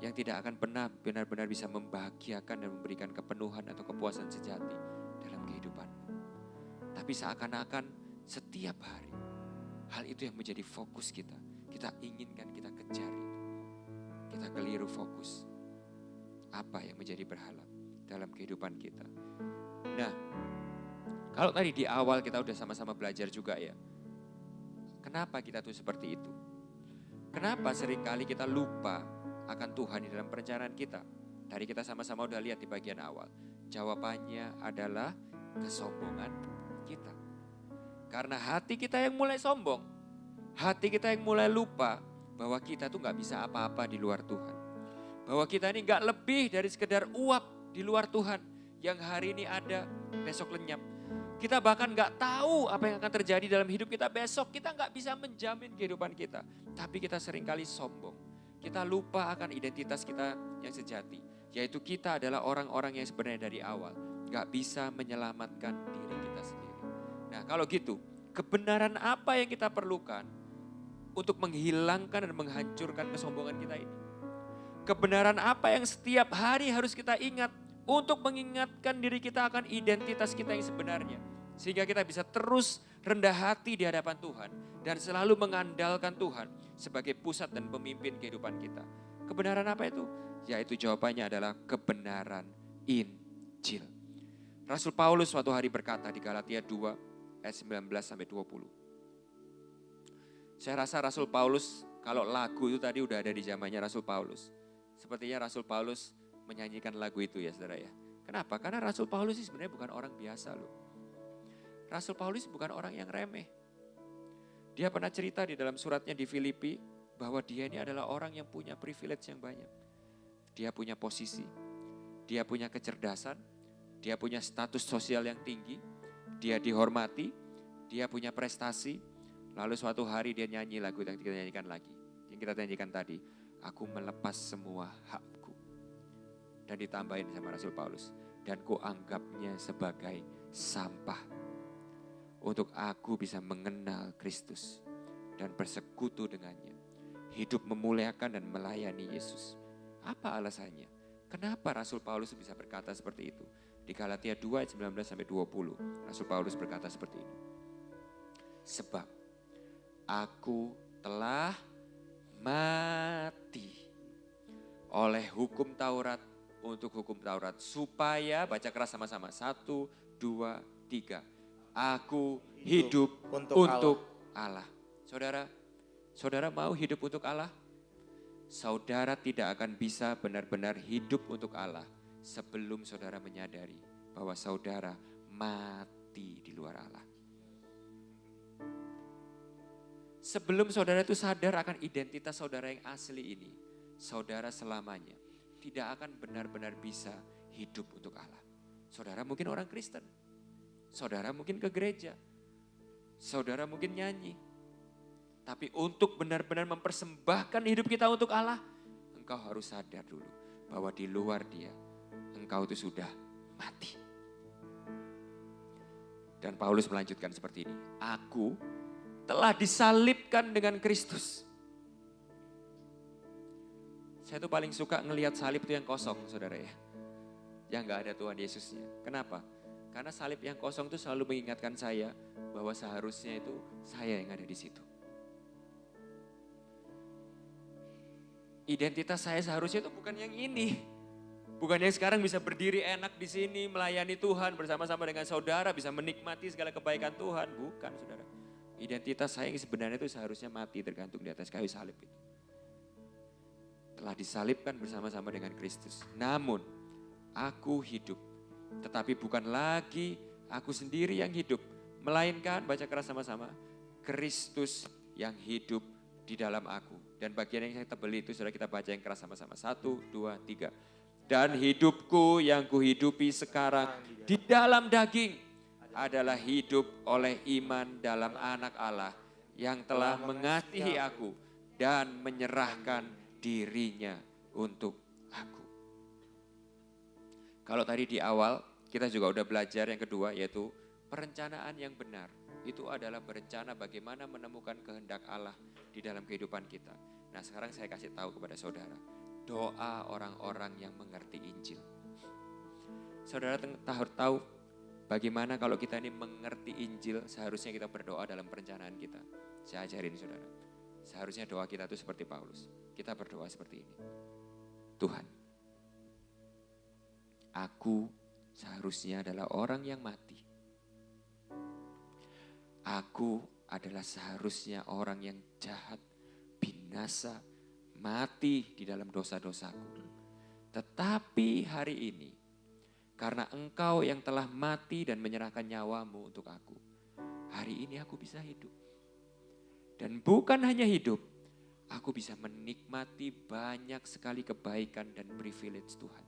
Yang tidak akan pernah benar-benar bisa membahagiakan dan memberikan kepenuhan atau kepuasan sejati dalam kehidupanmu. Tapi seakan-akan setiap hari hal itu yang menjadi fokus kita. Kita inginkan, kita kejar itu. Kita keliru fokus. Apa yang menjadi berhala dalam kehidupan kita. Nah, kalau tadi di awal kita udah sama-sama belajar juga ya. Kenapa kita tuh seperti itu? Kenapa seringkali kita lupa akan Tuhan di dalam perencanaan kita? Tadi kita sama-sama udah lihat di bagian awal. Jawabannya adalah kesombongan kita. Karena hati kita yang mulai sombong. Hati kita yang mulai lupa bahwa kita tuh gak bisa apa-apa di luar Tuhan. Bahwa kita ini gak lebih dari sekedar uap di luar Tuhan. Yang hari ini ada, besok lenyap. Kita bahkan gak tahu apa yang akan terjadi dalam hidup kita besok. Kita gak bisa menjamin kehidupan kita. Tapi kita seringkali sombong. Kita lupa akan identitas kita yang sejati. Yaitu kita adalah orang-orang yang sebenarnya dari awal gak bisa menyelamatkan diri kita sendiri. Nah kalau gitu, kebenaran apa yang kita perlukan untuk menghilangkan dan menghancurkan kesombongan kita ini? Kebenaran apa yang setiap hari harus kita ingat untuk mengingatkan diri kita akan identitas kita yang sebenarnya. Sehingga kita bisa terus rendah hati di hadapan Tuhan dan selalu mengandalkan Tuhan sebagai pusat dan pemimpin kehidupan kita. Kebenaran apa itu? Yaitu jawabannya adalah kebenaran Injil. Rasul Paulus suatu hari berkata di Galatia 2 ayat 19-20. Saya rasa Rasul Paulus, kalau lagu itu tadi udah ada di zamannya Rasul Paulus. Sepertinya Rasul Paulus menyanyikan lagu itu ya saudara ya. Kenapa? Karena Rasul Paulus ini sebenarnya bukan orang biasa loh. Rasul Paulus bukan orang yang remeh. Dia pernah cerita di dalam suratnya di Filipi bahwa dia ini adalah orang yang punya privilege yang banyak. Dia punya posisi, dia punya kecerdasan, dia punya status sosial yang tinggi, dia dihormati, dia punya prestasi. Lalu suatu hari dia nyanyi lagu yang kita nyanyikan lagi. Yang kita nyanyikan tadi, aku melepas semua hakku. Dan ditambahin sama Rasul Paulus, dan ku anggapnya sebagai sampah. Untuk aku bisa mengenal Kristus dan bersekutu dengannya. Hidup memuliakan dan melayani Yesus. Apa alasannya? Kenapa Rasul Paulus bisa berkata seperti itu? Di Galatia 2 ayat 19-20, Rasul Paulus berkata seperti ini. Sebab aku telah mati oleh hukum Taurat untuk hukum Taurat. Supaya, baca keras sama-sama, 1, 2, 3. Aku hidup untuk Allah. Saudara mau hidup untuk Allah? Saudara tidak akan bisa benar-benar hidup untuk Allah sebelum saudara menyadari bahwa saudara mati di luar Allah. Sebelum saudara itu sadar akan identitas saudara yang asli ini, saudara selamanya tidak akan benar-benar bisa hidup untuk Allah. Saudara mungkin orang Kristen, saudara mungkin ke gereja, saudara mungkin nyanyi. Tapi untuk benar-benar mempersembahkan hidup kita untuk Allah, engkau harus sadar dulu bahwa di luar Dia, engkau itu sudah mati. Dan Paulus melanjutkan seperti ini, aku telah disalibkan dengan Kristus. Saya tuh paling suka ngelihat salib itu yang kosong, saudara ya. Yang gak ada Tuhan Yesusnya. Kenapa? Karena salib yang kosong itu selalu mengingatkan saya bahwa seharusnya itu saya yang ada di situ. Identitas saya seharusnya itu bukan yang ini. Bukan yang sekarang bisa berdiri enak di sini, melayani Tuhan bersama-sama dengan saudara, bisa menikmati segala kebaikan Tuhan. Bukan, saudara. Identitas saya yang sebenarnya itu seharusnya mati tergantung di atas kayu salib itu. Telah disalibkan bersama-sama dengan Kristus. Namun, aku hidup. Tetapi bukan lagi aku sendiri yang hidup. Melainkan, baca keras sama-sama, Kristus yang hidup di dalam aku. Dan bagian yang saya tebel itu sudah kita baca yang keras sama-sama. 1, 2, 3. Dan hidupku yang kuhidupi sekarang di dalam daging adalah hidup oleh iman dalam anak Allah yang telah mengasihi aku dan menyerahkan dirinya untuk aku. Kalau tadi di awal kita juga udah belajar yang kedua yaitu perencanaan yang benar. Itu adalah berencana bagaimana menemukan kehendak Allah di dalam kehidupan kita. Nah sekarang saya kasih tahu kepada saudara, doa orang-orang yang mengerti Injil. Saudara tahu bagaimana kalau kita ini mengerti Injil, seharusnya kita berdoa dalam perencanaan kita. Saya ajarin saudara, seharusnya doa kita itu seperti Paulus. Kita berdoa seperti ini. Tuhan, aku seharusnya adalah orang yang mati. Aku adalah seharusnya orang yang jahat, binasa, mati di dalam dosa-dosaku. Tetapi hari ini, karena Engkau yang telah mati dan menyerahkan nyawamu untuk aku, hari ini aku bisa hidup. Dan bukan hanya hidup, aku bisa menikmati banyak sekali kebaikan dan privilege Tuhan.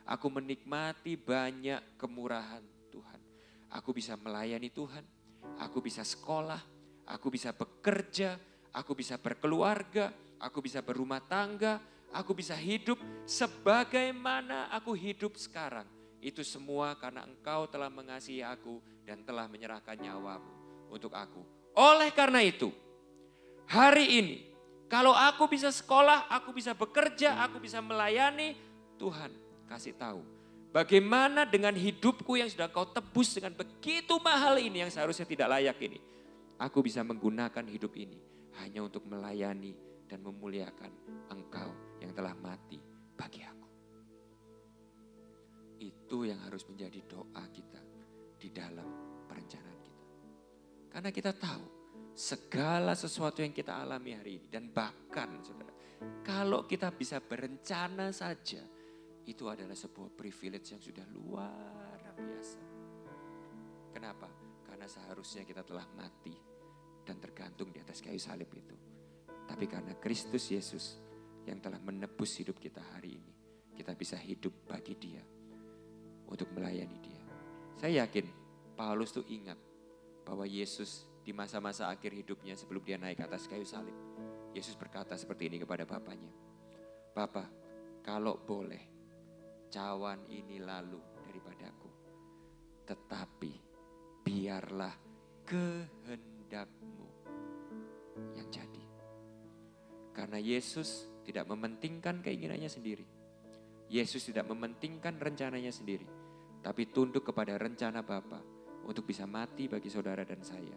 Aku menikmati banyak kemurahan Tuhan. Aku bisa melayani Tuhan, aku bisa sekolah, aku bisa bekerja, aku bisa berkeluarga, aku bisa berumah tangga, aku bisa hidup sebagaimana aku hidup sekarang. Itu semua karena Engkau telah mengasihi aku dan telah menyerahkan nyawamu untuk aku. Oleh karena itu, hari ini kalau aku bisa sekolah, aku bisa bekerja, aku bisa melayani, Tuhan kasih tahu. Bagaimana dengan hidupku yang sudah Kau tebus dengan begitu mahal ini yang seharusnya tidak layak ini. Aku bisa menggunakan hidup ini hanya untuk melayani dan memuliakan Engkau yang telah mati bagi aku. Itu yang harus menjadi doa kita di dalam perencanaan kita. Karena kita tahu segala sesuatu yang kita alami hari ini dan bahkan saudara, kalau kita bisa berencana saja, itu adalah sebuah privilege yang sudah luar biasa. Kenapa? Karena seharusnya kita telah mati dan tergantung di atas kayu salib itu. Tapi karena Kristus Yesus yang telah menebus hidup kita hari ini, kita bisa hidup bagi Dia, untuk melayani Dia. Saya yakin Paulus tuh ingat bahwa Yesus di masa-masa akhir hidupnya sebelum Dia naik ke atas kayu salib, Yesus berkata seperti ini kepada Bapaknya, Bapa, kalau boleh cawan ini lalu daripadaku, tetapi biarlah kehendak-Mu yang jadi. Karena Yesus tidak mementingkan keinginannya sendiri. Yesus tidak mementingkan rencananya sendiri. Tapi tunduk kepada rencana Bapa untuk bisa mati bagi saudara dan saya.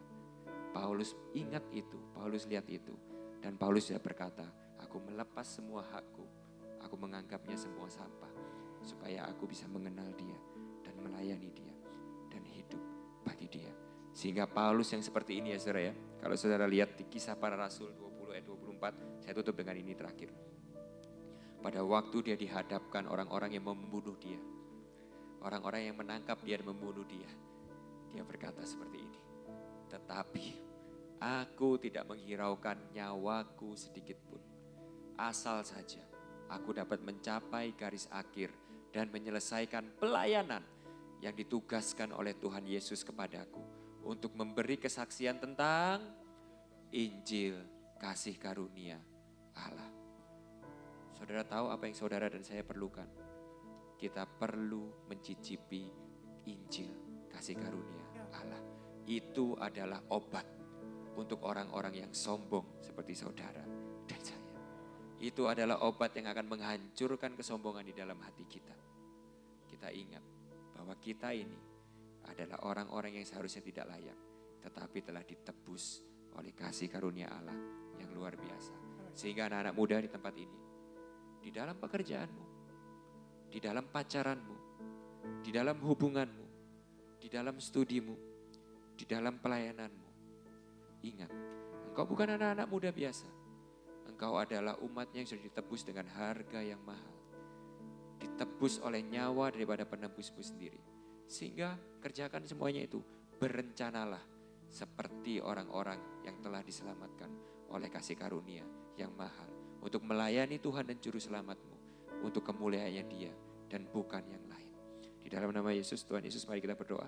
Paulus ingat itu, Paulus lihat itu. Dan Paulus sudah berkata, aku melepas semua hakku, aku menganggapnya semua sampah. Supaya aku bisa mengenal Dia dan melayani Dia dan hidup bagi Dia. Sehingga Paulus yang seperti ini ya saudara ya. Kalau saudara lihat di Kisah Para Rasul 20 ayat 24, saya tutup dengan ini terakhir. Pada waktu dia dihadapkan orang-orang yang membunuh dia, orang-orang yang menangkap dia dan membunuh dia, dia berkata seperti ini, tetapi Aku tidak menghiraukan nyawaku sedikit pun. Asal saja aku dapat mencapai garis akhir dan menyelesaikan pelayanan yang ditugaskan oleh Tuhan Yesus kepadaku untuk memberi kesaksian tentang Injil kasih karunia Allah. Saudara tahu apa yang saudara dan saya perlukan? Kita perlu mencicipi Injil kasih karunia Allah. Itu adalah obat untuk orang-orang yang sombong seperti saudara dan saya. Itu adalah obat yang akan menghancurkan kesombongan di dalam hati kita. Kita ingat bahwa kita ini adalah orang-orang yang seharusnya tidak layak, tetapi telah ditebus oleh kasih karunia Allah yang luar biasa. Sehingga anak-anak muda di tempat ini, di dalam pekerjaanmu, di dalam pacaranmu, di dalam hubunganmu, di dalam studimu, di dalam pelayananmu, ingat, engkau bukan anak-anak muda biasa. Engkau adalah umatnya yang sudah ditebus dengan harga yang mahal. Ditebus oleh nyawa daripada penebusmu sendiri. Sehingga kerjakan semuanya itu. Berencanalah seperti orang-orang yang telah diselamatkan oleh kasih karunia yang mahal. Untuk melayani Tuhan dan Juru Selamatmu. Untuk kemuliaannya Dia dan bukan yang lain. Di dalam nama Yesus, Tuhan Yesus, mari kita berdoa.